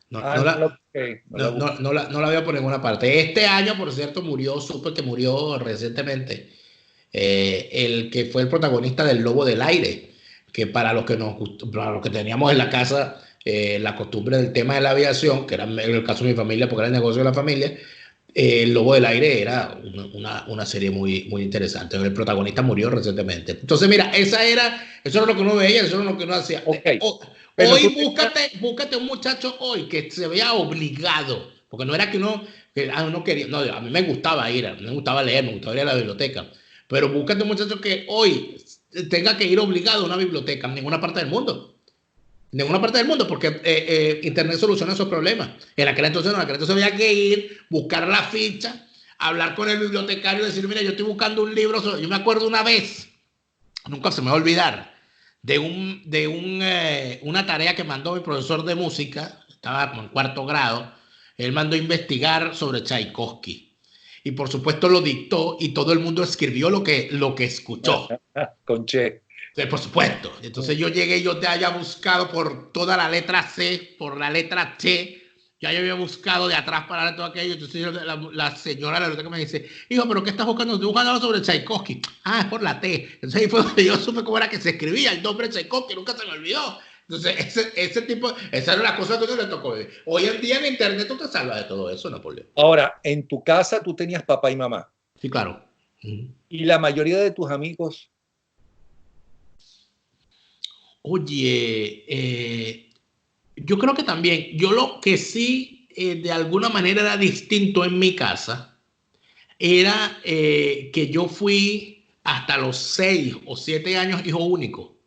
No la veo por ninguna parte. Este año, por cierto, supe que murió recientemente el que fue el protagonista del Lobo del Aire, que para los que teníamos en la casa la costumbre del tema de la aviación, que era en el caso de mi familia, porque era el negocio de la familia, el Lobo del Aire era una serie muy, muy interesante. El protagonista murió recientemente. Entonces, mira, eso era lo que uno veía, eso era lo que uno hacía. Okay. Hoy búscate un muchacho hoy que se vea obligado, porque no era que uno quería, no, a mí me gustaba leer, me gustaba ir a la biblioteca, pero búscate un muchacho que hoy tenga que ir obligado a una biblioteca en ninguna parte del mundo. En ninguna parte del mundo, porque Internet soluciona esos problemas. En aquel entonces había que ir, buscar la ficha, hablar con el bibliotecario y decir, mira, yo estoy buscando un libro. Yo me acuerdo una vez, nunca se me va a olvidar, de una tarea que mandó mi profesor de música, estaba como en 4º grado. Él mandó a investigar sobre Tchaikovsky. Y por supuesto lo dictó y todo el mundo escribió lo que escuchó. Con Che. Por supuesto. Entonces yo llegué y yo te haya buscado por toda la letra C, por la letra Che. Ya yo había buscado de atrás para todo aquello. Entonces la señora de la biblioteca me dice, hijo, ¿pero qué estás buscando? Estoy buscando algo sobre Tchaikovsky. Ah, es por la T. Entonces ahí fue donde yo supe cómo era que se escribía el nombre de Tchaikovsky. Nunca se me olvidó. Entonces esa era la cosa que uno le tocó ver. Hoy en día en Internet tú te salvas de todo eso, Napoleón. Ahora, en tu casa tú tenías papá y mamá. Sí, claro. ¿Y la mayoría de tus amigos? Oye, yo creo que también, yo lo que sí de alguna manera era distinto en mi casa, era que yo fui hasta los 6 o 7 años hijo único,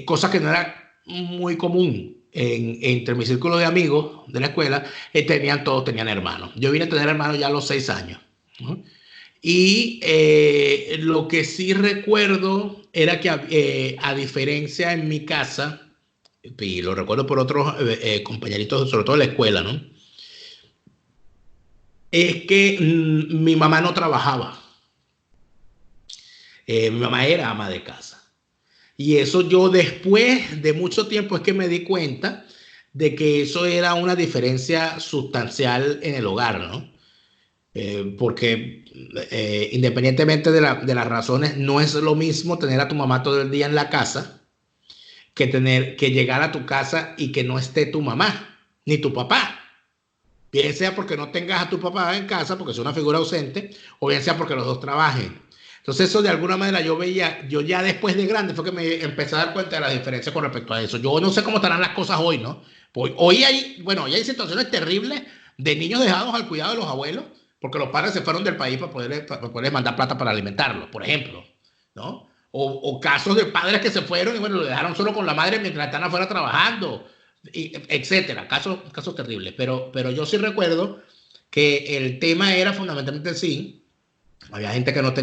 cosa que no era muy común entre mi círculo de amigos de la escuela. Todos tenían hermanos. Yo vine a tener hermanos ya a los 6 años, ¿no? Y lo que sí recuerdo era que a diferencia en mi casa, y lo recuerdo por otros compañeritos, sobre todo de la escuela, ¿no? Es que mi mamá no trabajaba. Mi mamá era ama de casa. Y eso yo después de mucho tiempo es que me di cuenta de que eso era una diferencia sustancial en el hogar, ¿no? Porque independientemente de las razones, no es lo mismo tener a tu mamá todo el día en la casa que llegar a tu casa y que no esté tu mamá ni tu papá. Bien sea porque no tengas a tu papá en casa, porque es una figura ausente, o bien sea porque los dos trabajen. Entonces eso de alguna manera yo ya después de grande fue que me empecé a dar cuenta de la diferencia con respecto a eso. Yo no sé cómo estarán las cosas hoy, ¿no? Pues hoy hay situaciones terribles de niños dejados al cuidado de los abuelos, porque los padres se fueron del país para poder mandar plata para alimentarlos, por ejemplo, ¿no? O casos de padres que se fueron y bueno, lo dejaron solo con la madre mientras están afuera trabajando, etcétera. Casos terribles. Pero yo sí recuerdo que el tema era fundamentalmente sí. Había gente que no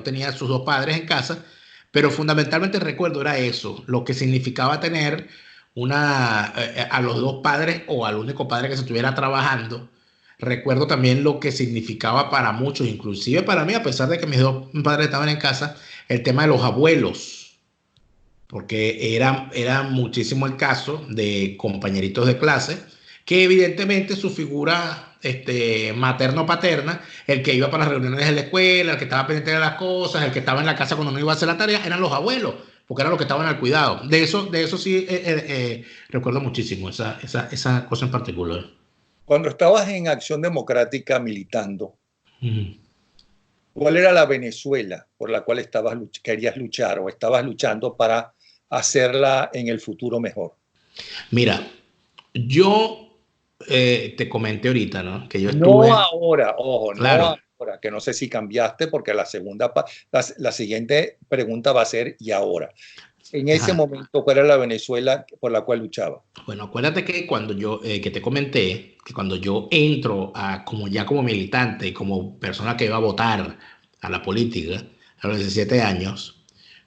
tenía sus dos padres en casa, pero fundamentalmente recuerdo era eso, lo que significaba tener a los dos padres o al único padre que se estuviera trabajando. Recuerdo también lo que significaba para muchos, inclusive para mí, a pesar de que mis dos padres estaban en casa, el tema de los abuelos, porque era muchísimo el caso de compañeritos de clase que evidentemente su figura materno-paterna, el que iba para las reuniones de la escuela, el que estaba pendiente de las cosas, el que estaba en la casa cuando no iba a hacer la tarea, eran los abuelos, porque eran los que estaban al cuidado. De eso sí recuerdo muchísimo, esa cosa en particular. Cuando estabas en Acción Democrática militando, ¿cuál era la Venezuela por la cual querías luchar o estabas luchando para hacerla en el futuro mejor? Mira, yo te comenté ahorita, ¿no? Que yo estuve... No ahora, ojo, claro. No ahora, que no sé si cambiaste porque la siguiente pregunta va a ser ¿y ahora? En ese momento, ¿cuál era la Venezuela por la cual luchaba? Bueno, acuérdate que cuando yo, que te comenté, que cuando yo entro como militante y como persona que iba a votar a la política a los 17 años,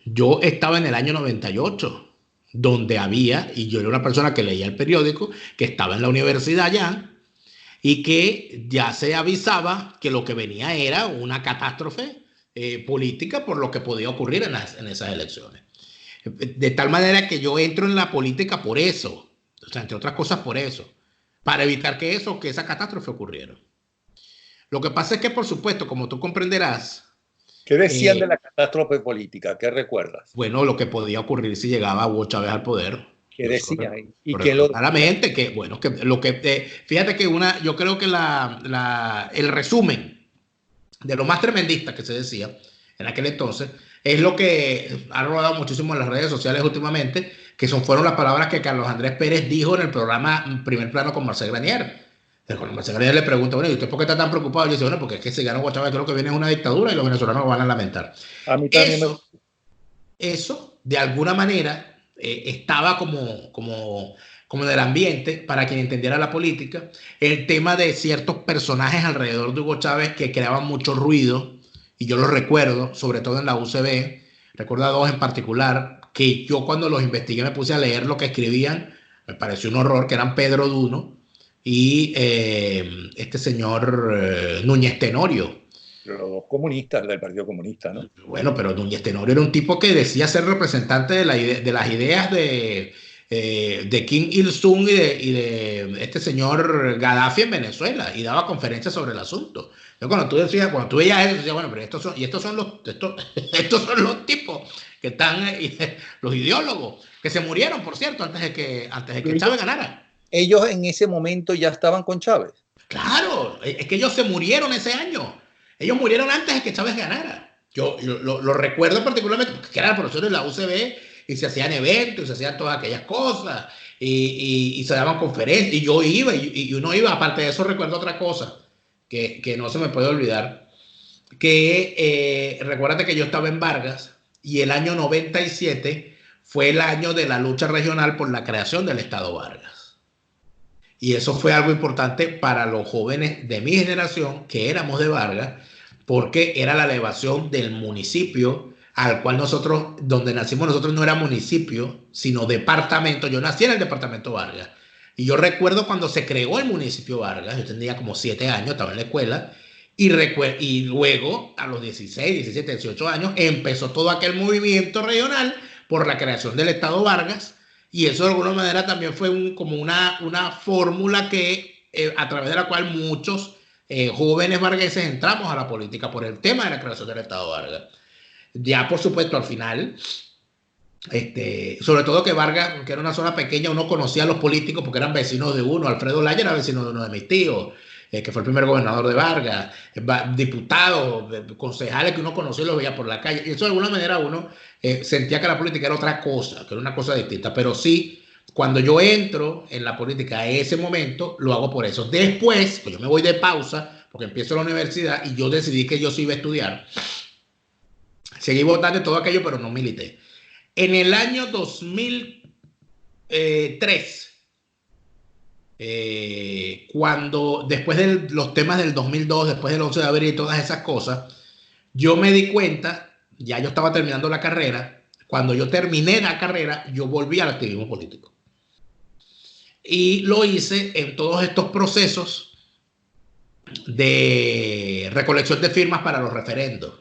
yo estaba en el año 98, donde había, y yo era una persona que leía el periódico, que estaba en la universidad ya, y que ya se avisaba que lo que venía era una catástrofe política por lo que podía ocurrir en esas elecciones. De tal manera que yo entro en la política por eso, o sea, entre otras cosas por eso, para evitar que esa catástrofe ocurriera. Lo que pasa es que, por supuesto, como tú comprenderás, ¿Qué decían de la catástrofe política? ¿Qué recuerdas? bueno, lo que podía ocurrir si llegaba Hugo Chávez al poder. ¿Qué decían? ¿Y Lo quién recuerdo lo claramente, que bueno, que lo que fíjate que yo creo que el resumen de lo más tremendista que se decía en aquel entonces es lo que ha rodado muchísimo en las redes sociales últimamente, que fueron las palabras que Carlos Andrés Pérez dijo en el programa Primer Plano con Marcel Granier. Cuando Marcel Granier le pregunta, bueno, ¿y usted por qué está tan preocupado? Yo dice, bueno, porque es que si gana Hugo Chávez creo que viene una dictadura y los venezolanos van a lamentar. A mí también Eso de alguna manera estaba como en el ambiente para quien entendiera la política, el tema de ciertos personajes alrededor de Hugo Chávez que creaban mucho ruido, y yo los recuerdo, sobre todo en la UCB, recuerdo a dos en particular, que yo cuando los investigué me puse a leer lo que escribían, me pareció un horror, que eran Pedro Duno y este señor Núñez Tenorio. los dos comunistas del Partido Comunista, ¿no? Bueno, pero Núñez Tenorio era un tipo que decía ser representante de las ideas de Kim Il-sung y de este señor Gaddafi en Venezuela, y daba conferencias sobre el asunto. Entonces, cuando tú veías eso, decías, bueno, pero estos son los tipos que están, los ideólogos, que se murieron, por cierto, antes de que Chávez ganara. Ellos en ese momento ya estaban con Chávez. Claro, es que ellos se murieron ese año. Ellos murieron antes de que Chávez ganara. Yo lo recuerdo particularmente porque eran profesores de la UCB y se hacían eventos, se hacían todas aquellas cosas y se daban conferencias y yo iba y uno iba. Aparte de eso, recuerdo otra cosa que no se me puede olvidar, que recuérdate que yo estaba en Vargas y el año 97 fue el año de la lucha regional por la creación del Estado Vargas. Y eso fue algo importante para los jóvenes de mi generación, que éramos de Vargas, porque era la elevación del municipio al cual nosotros, donde nacimos nosotros no era municipio, sino departamento. Yo nací en el departamento Vargas. Y yo recuerdo cuando se creó el municipio Vargas, yo tenía como 7 años, estaba en la escuela, y luego a los 16, 17, 18 años empezó todo aquel movimiento regional por la creación del Estado Vargas. Y eso de alguna manera también fue como una fórmula que, a través de la cual muchos jóvenes vargueses entramos a la política por el tema de la creación del Estado Vargas. Ya, por supuesto, al final, sobre todo que Vargas, que era una zona pequeña, uno conocía a los políticos porque eran vecinos de uno. Alfredo Laya era vecino de uno de mis tíos, que fue el primer gobernador de Vargas, diputados, concejales que uno conocía y los veía por la calle. Y eso de alguna manera uno sentía que la política era otra cosa, que era una cosa distinta. Pero sí, cuando yo entro en la política a ese momento, lo hago por eso. Después, pues yo me voy de pausa porque empiezo la universidad y yo decidí que yo sí iba a estudiar. Seguí votando y todo aquello, pero no milité. En el año 2003, cuando después de los temas del 2002, después del 11 de abril y todas esas cosas, yo me di cuenta, ya yo estaba terminando la carrera, cuando yo terminé la carrera, yo volví al activismo político. Y lo hice en todos estos procesos de recolección de firmas para los referendos.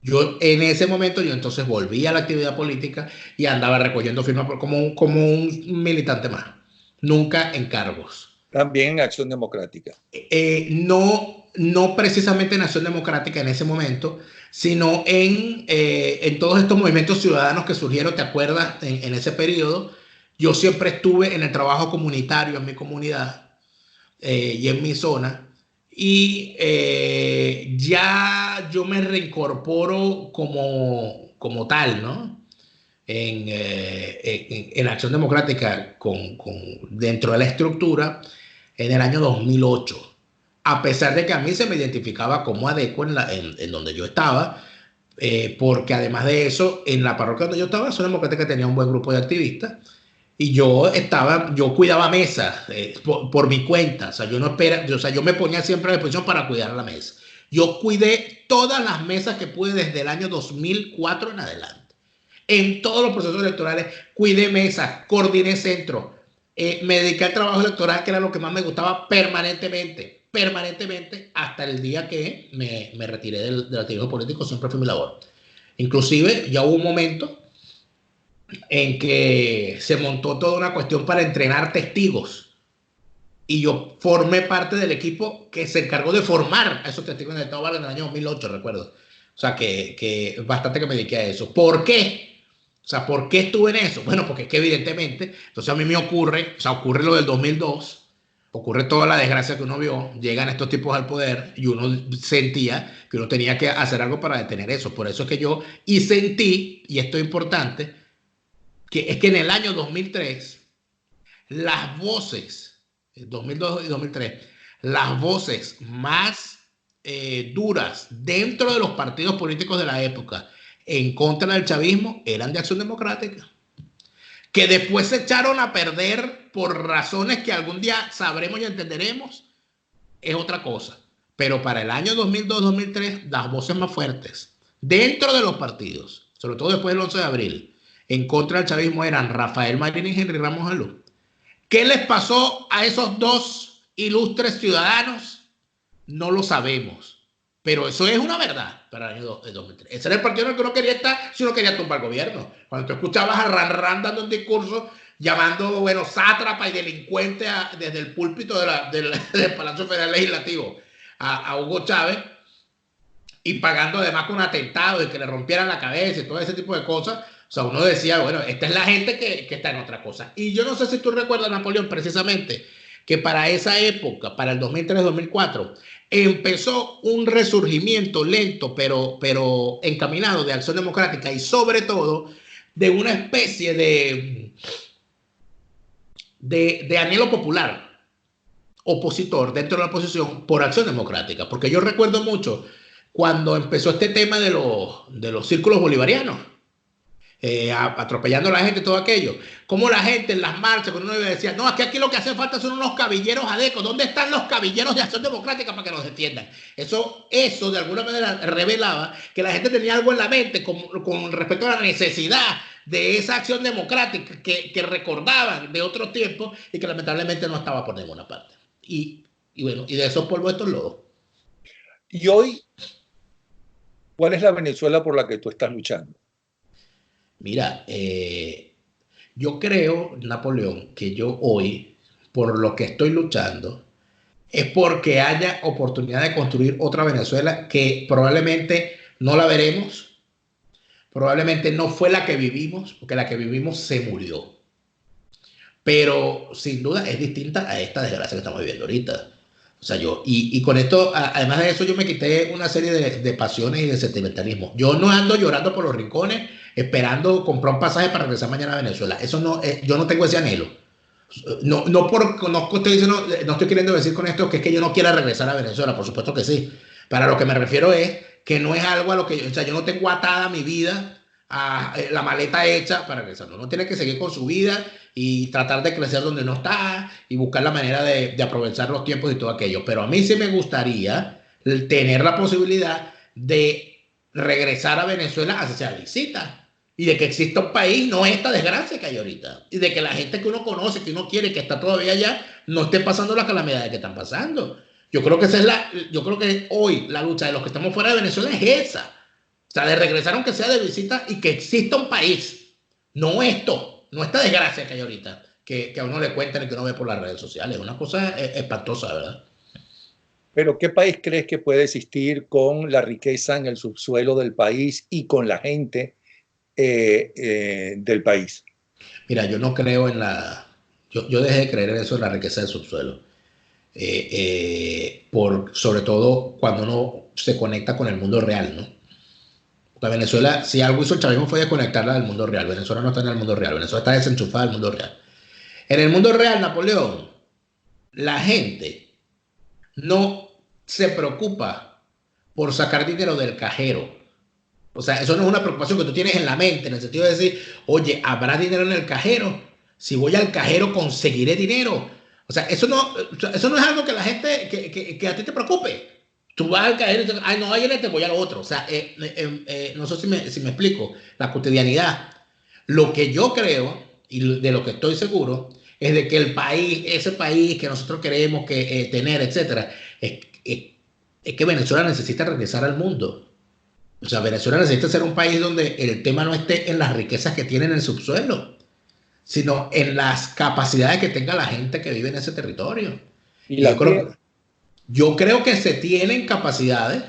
Yo en ese momento, yo entonces volví a la actividad política y andaba recogiendo firmas como un militante más. Nunca en cargos. También en Acción Democrática. No precisamente en Acción Democrática en ese momento, sino en todos estos movimientos ciudadanos que surgieron, ¿te acuerdas? En ese periodo, yo siempre estuve en el trabajo comunitario en mi comunidad y en mi zona. Y ya yo me reincorporo como tal, ¿no? En Acción Democrática dentro de la estructura en el año 2008. A pesar de que a mí se me identificaba como adecuo en donde yo estaba, porque además de eso, en la parroquia donde yo estaba, Acción Democrática tenía un buen grupo de activistas y yo cuidaba mesas por mi cuenta. O sea, yo me ponía siempre a disposición para cuidar la mesa. Yo cuidé todas las mesas que pude desde el año 2004 en adelante. En todos los procesos electorales cuidé mesas, coordiné centros, me dediqué al trabajo electoral, que era lo que más me gustaba permanentemente, hasta el día que me retiré del activismo político. Siempre fue mi labor. Inclusive ya hubo un momento en que se montó toda una cuestión para entrenar testigos y yo formé parte del equipo que se encargó de formar a esos testigos en el Estado Vargas en el año 2008, recuerdo. O sea, que bastante que me dediqué a eso. ¿Por qué? O sea, ¿por qué estuve en eso? Bueno, porque es que evidentemente, entonces a mí me ocurre lo del 2002, ocurre toda la desgracia que uno vio, llegan estos tipos al poder y uno sentía que uno tenía que hacer algo para detener eso. Por eso es que yo sentí, y esto es importante, que es que en el año 2003, las voces, 2002 y 2003, las voces más duras dentro de los partidos políticos de la época en contra del chavismo eran de Acción Democrática, que después se echaron a perder por razones que algún día sabremos y entenderemos, es otra cosa. Pero para el año 2002-2003, las voces más fuertes dentro de los partidos, sobre todo después del 11 de abril, en contra del chavismo eran Rafael Marín y Henry Ramos Alú. ¿Qué les pasó a esos dos ilustres ciudadanos? No lo sabemos. Pero eso es una verdad para el año 2003. Ese era el partido en el que uno quería estar si uno quería tumbar el gobierno. Cuando tú escuchabas a Ran dando un discurso llamando, bueno, sátrapa y delincuente desde el púlpito del Palacio Federal Legislativo a Hugo Chávez, y pagando además con atentados y que le rompieran la cabeza y todo ese tipo de cosas. O sea, uno decía, bueno, esta es la gente que está en otra cosa. Y yo no sé si tú recuerdas, Napoleón, precisamente, que para esa época, para el 2003-2004, empezó un resurgimiento lento, pero encaminado de Acción Democrática y sobre todo de una especie de anhelo popular opositor dentro de la oposición por Acción Democrática. Porque yo recuerdo mucho cuando empezó este tema de los círculos bolivarianos, atropellando a la gente, todo aquello. Como la gente en las marchas, cuando uno decía, no, aquí lo que hace falta son unos cabilleros adecos. ¿Dónde están los cabilleros de Acción Democrática para que nos defiendan? Eso de alguna manera revelaba que la gente tenía algo en la mente con respecto a la necesidad de esa acción democrática que recordaban de otros tiempos y que lamentablemente no estaba por ninguna parte. Y bueno, y de esos polvos estos lodos. Y hoy, ¿cuál es la Venezuela por la que tú estás luchando? Mira, yo creo, Napoleón, que yo hoy, por lo que estoy luchando, es porque haya oportunidad de construir otra Venezuela que probablemente no la veremos, probablemente no fue la que vivimos, porque la que vivimos se murió. Pero sin duda es distinta a esta desgracia que estamos viviendo ahorita. O sea, y con esto, además de eso, yo me quité una serie de pasiones y de sentimentalismo. Yo no ando llorando por los rincones, esperando comprar un pasaje para regresar mañana a Venezuela. Eso no, yo no tengo ese anhelo. No estoy queriendo decir con esto que es que yo no quiera regresar a Venezuela, por supuesto que sí. Para lo que me refiero es que no es algo a lo que o sea, yo no tengo atada mi vida a la maleta hecha para regresar. Uno tiene que seguir con su vida y tratar de crecer donde no está y buscar la manera de aprovechar los tiempos y todo aquello. Pero a mí sí me gustaría tener la posibilidad de regresar a Venezuela a hacer visita y de que exista un país, no esta desgracia que hay ahorita, y de que la gente que uno conoce, que uno quiere, que está todavía allá, no esté pasando las calamidades que están pasando. Yo creo que yo creo que hoy la lucha de los que estamos fuera de Venezuela es esa. O sea, de regresar aunque sea de visita y que exista un país, no esta desgracia que hay ahorita, que a uno le cuentan y que uno ve por las redes sociales. Es una cosa espantosa, ¿verdad? Pero ¿qué país crees que puede existir con la riqueza en el subsuelo del país y con la gente del país? Mira, yo no creo en yo dejé de creer en eso, en la riqueza del subsuelo. Sobre todo cuando uno se conecta con el mundo real, ¿no? Porque Venezuela, si algo hizo el chavismo fue desconectarla del mundo real. Venezuela no está en el mundo real, Venezuela está desenchufada del mundo real. En el mundo real, Napoleón, la gente no se preocupa por sacar dinero del cajero O sea, eso no es una preocupación que tú tienes en la mente, en el sentido de decir, oye, ¿habrá dinero en el cajero? Si voy al cajero, ¿conseguiré dinero? O sea, eso no es algo que la gente, que a ti te preocupe. Tú vas al cajero y dices, ay, no, ayer te voy al otro. O sea, no sé si me explico, la cotidianidad. Lo que yo creo, y de lo que estoy seguro, es de que el país, ese país que nosotros queremos tener, etcétera, es que Venezuela necesita regresar al mundo. O sea, Venezuela necesita ser un país donde el tema no esté en las riquezas que tiene en el subsuelo, sino en las capacidades que tenga la gente que vive en ese territorio. Y Y la tierra. yo creo que se tienen capacidades.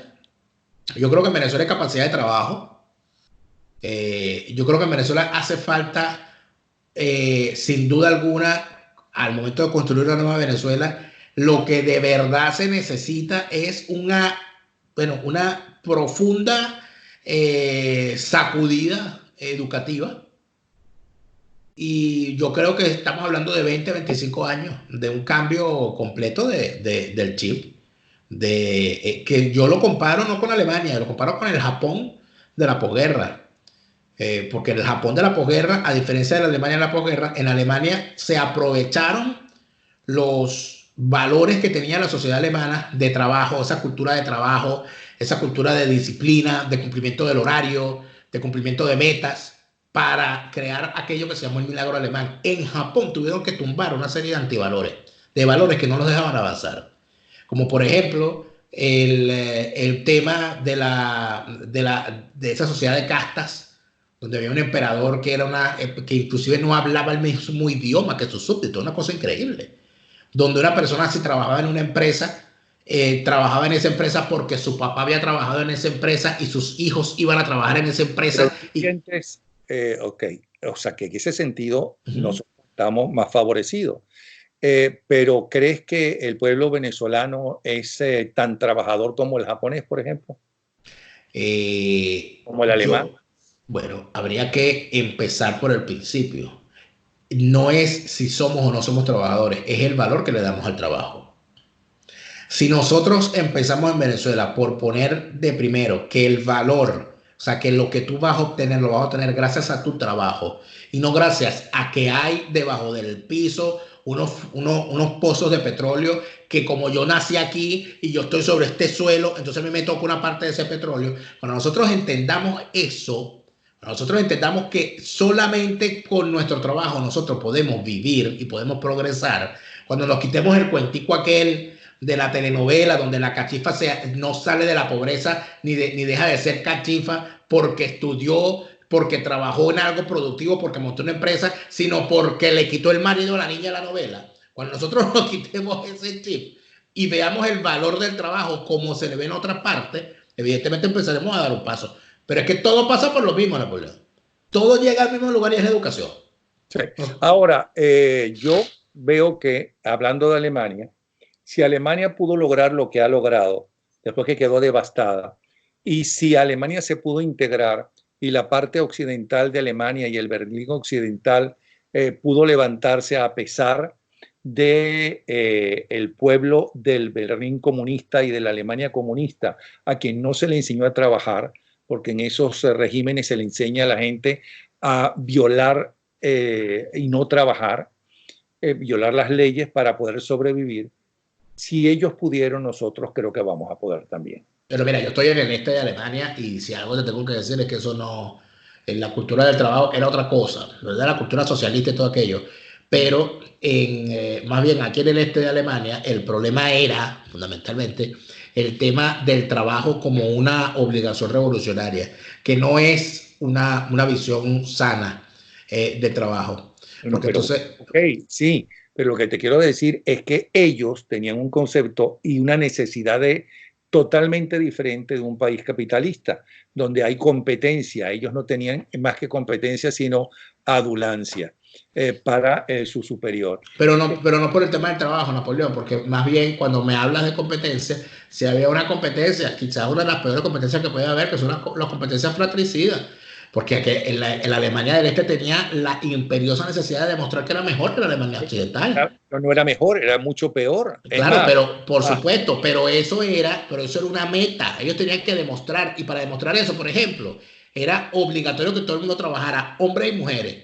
Yo creo que en Venezuela hay capacidad de trabajo. Yo creo que en Venezuela hace falta, sin duda alguna, al momento de construir una nueva Venezuela, lo que de verdad se necesita es una profunda sacudida educativa. Y yo creo que estamos hablando de 20, 25 años de un cambio completo del chip. Que yo lo comparo no con Alemania, lo comparo con el Japón de la posguerra. Porque en el Japón de la posguerra, a diferencia de la Alemania de la posguerra, en Alemania se aprovecharon los valores que tenía la sociedad alemana de trabajo, esa cultura de trabajo, esa cultura de disciplina, de cumplimiento del horario, de cumplimiento de metas, para crear aquello que se llamó el milagro alemán. En Japón tuvieron que tumbar una serie de antivalores, de valores que no los dejaban avanzar. Como por ejemplo el tema de esa sociedad de castas, donde había un emperador que inclusive no hablaba el mismo idioma que sus súbditos, una cosa increíble. Donde una persona, si trabajaba en una empresa, trabajaba en esa empresa porque su papá había trabajado en esa empresa y sus hijos iban a trabajar en esa empresa. Ok, o sea que en ese sentido nosotros estamos más favorecidos. Pero ¿crees que el pueblo venezolano es tan trabajador como el japonés, por ejemplo? Como el alemán. Bueno, habría que empezar por el principio. No es si somos o no somos trabajadores, es el valor que le damos al trabajo. Si nosotros empezamos en Venezuela por poner de primero que el valor, o sea, que lo que tú vas a obtener, lo vas a obtener gracias a tu trabajo y no gracias a que hay debajo del piso unos pozos de petróleo que, como yo nací aquí y yo estoy sobre este suelo, entonces a mí me toca una parte de ese petróleo. Cuando nosotros entendamos eso, nosotros entendamos que solamente con nuestro trabajo nosotros podemos vivir y podemos progresar. Cuando nos quitemos el cuentico aquel de la telenovela donde la cachifa no sale de la pobreza ni deja de ser cachifa porque estudió, porque trabajó en algo productivo, porque montó una empresa, sino porque le quitó el marido a la niña de la novela. Cuando nosotros nos quitemos ese chip y veamos el valor del trabajo como se le ve en otras partes, evidentemente empezaremos a dar un paso. Pero es que todo pasa por lo mismo, Napoleón. Todo llega al mismo lugar y es la educación. Sí. Ahora, yo veo que, hablando de Alemania, si Alemania pudo lograr lo que ha logrado, después que quedó devastada, y si Alemania se pudo integrar y la parte occidental de Alemania y el Berlín occidental pudo levantarse a pesar de el pueblo del Berlín comunista y de la Alemania comunista, a quien no se le enseñó a trabajar, porque en esos regímenes se le enseña a la gente a violar y no trabajar, violar las leyes para poder sobrevivir. Si ellos pudieron, nosotros creo que vamos a poder también. Pero mira, yo estoy en el este de Alemania y si algo te tengo que decir es que eso no, en la cultura del trabajo era otra cosa, ¿verdad? La cultura socialista y todo aquello. Pero más bien aquí en el este de Alemania el problema era fundamentalmente el tema del trabajo como una obligación revolucionaria, que no es una visión sana de trabajo. Porque Pero, entonces... ok, sí, pero lo que te quiero decir es que ellos tenían un concepto y una necesidad totalmente diferente de un país capitalista, donde hay competencia. Ellos no tenían más que competencia, sino adulancia para su superior. Pero no por el tema del trabajo, Napoleón, porque más bien cuando me hablas de competencia, si había una competencia, quizás una de las peores competencias que puede haber, que son las competencias fratricidas. porque en la Alemania del Este tenía la imperiosa necesidad de demostrar que era mejor que la Alemania Occidental. No era mejor, era mucho peor. Es Claro, más, pero por supuesto, pero eso era una meta. Ellos tenían que demostrar, y para demostrar eso, por ejemplo, era obligatorio que todo el mundo trabajara, hombres y mujeres.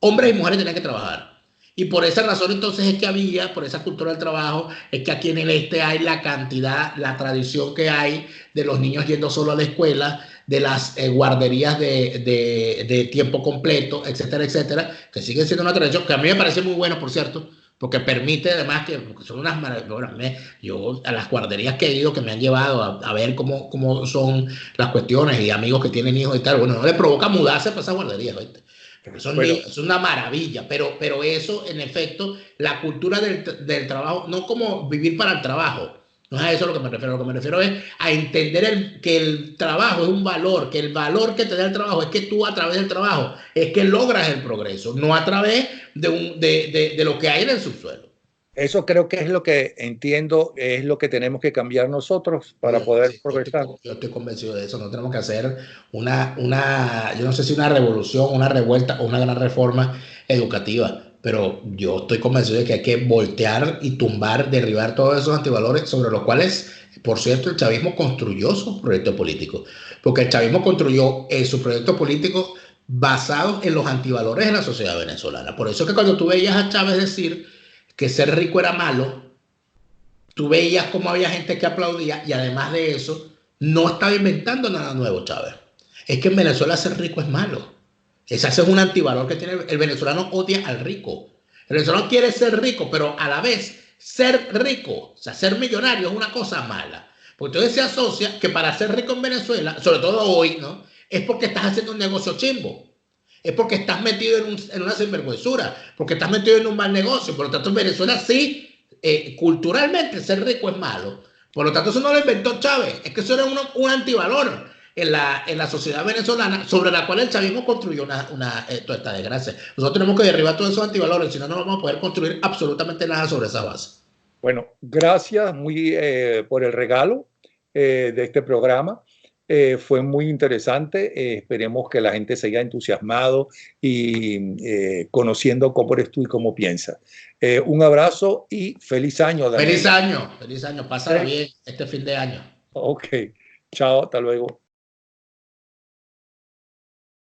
Hombres y mujeres tenían que trabajar. Y por esa razón entonces es que había, por esa cultura del trabajo, es que aquí en el este hay la cantidad, la tradición que hay de los niños yendo solo a la escuela, de las guarderías de tiempo completo, etcétera, etcétera, que sigue siendo una tradición que a mí me parece muy bueno, por cierto, porque permite además que, porque son unas maravillas. Yo a las guarderías que he ido, que me han llevado a ver cómo son las cuestiones, y amigos que tienen hijos y tal, bueno, no les provoca mudarse para esas guarderías, ¿viste? Porque es una maravilla, pero eso, en efecto, la cultura del trabajo, no como vivir para el trabajo, no es a eso a lo que me refiero. Lo que me refiero es a entender que el trabajo es un valor, que el valor que te da el trabajo es que tú a través del trabajo es que logras el progreso, no a través de lo que hay en el subsuelo. Eso creo que es lo que entiendo, es lo que tenemos que cambiar nosotros para poder progresar. Yo estoy convencido de eso. No tenemos que hacer yo no sé si una revolución, una revuelta o una gran reforma educativa, pero yo estoy convencido de que hay que voltear y tumbar, derribar todos esos antivalores sobre los cuales, por cierto, el chavismo construyó su proyecto político, porque el chavismo construyó su proyecto político basado en los antivalores de la sociedad venezolana. Por eso es que cuando tú veías a Chávez decir que ser rico era malo, tú veías cómo había gente que aplaudía, y además de eso, no estaba inventando nada nuevo, Chávez. Es que en Venezuela ser rico es malo. Ese es un antivalor que tiene el venezolano. Odia al rico. El venezolano quiere ser rico, pero a la vez ser rico, o sea, ser millonario es una cosa mala. Porque entonces se asocia que para ser rico en Venezuela, sobre todo hoy, ¿no?, es porque estás haciendo un negocio chimbo. Es porque estás metido en una sinvergüenzura, porque estás metido en un mal negocio. Por lo tanto, en Venezuela sí, culturalmente ser rico es malo. Por lo tanto, eso no lo inventó Chávez. Es que eso era un antivalor en la sociedad venezolana, sobre la cual el chavismo construyó toda esta desgracia. Nosotros tenemos que derribar todos esos antivalores, si no, no vamos a poder construir absolutamente nada sobre esa base. Bueno, gracias por el regalo de este programa. Fue muy interesante. Esperemos que la gente se haya entusiasmado y conociendo cómo eres tú y cómo piensas. Un abrazo y feliz año, Daniel. Feliz año. Pásala bien este fin de año. Ok, chao, hasta luego.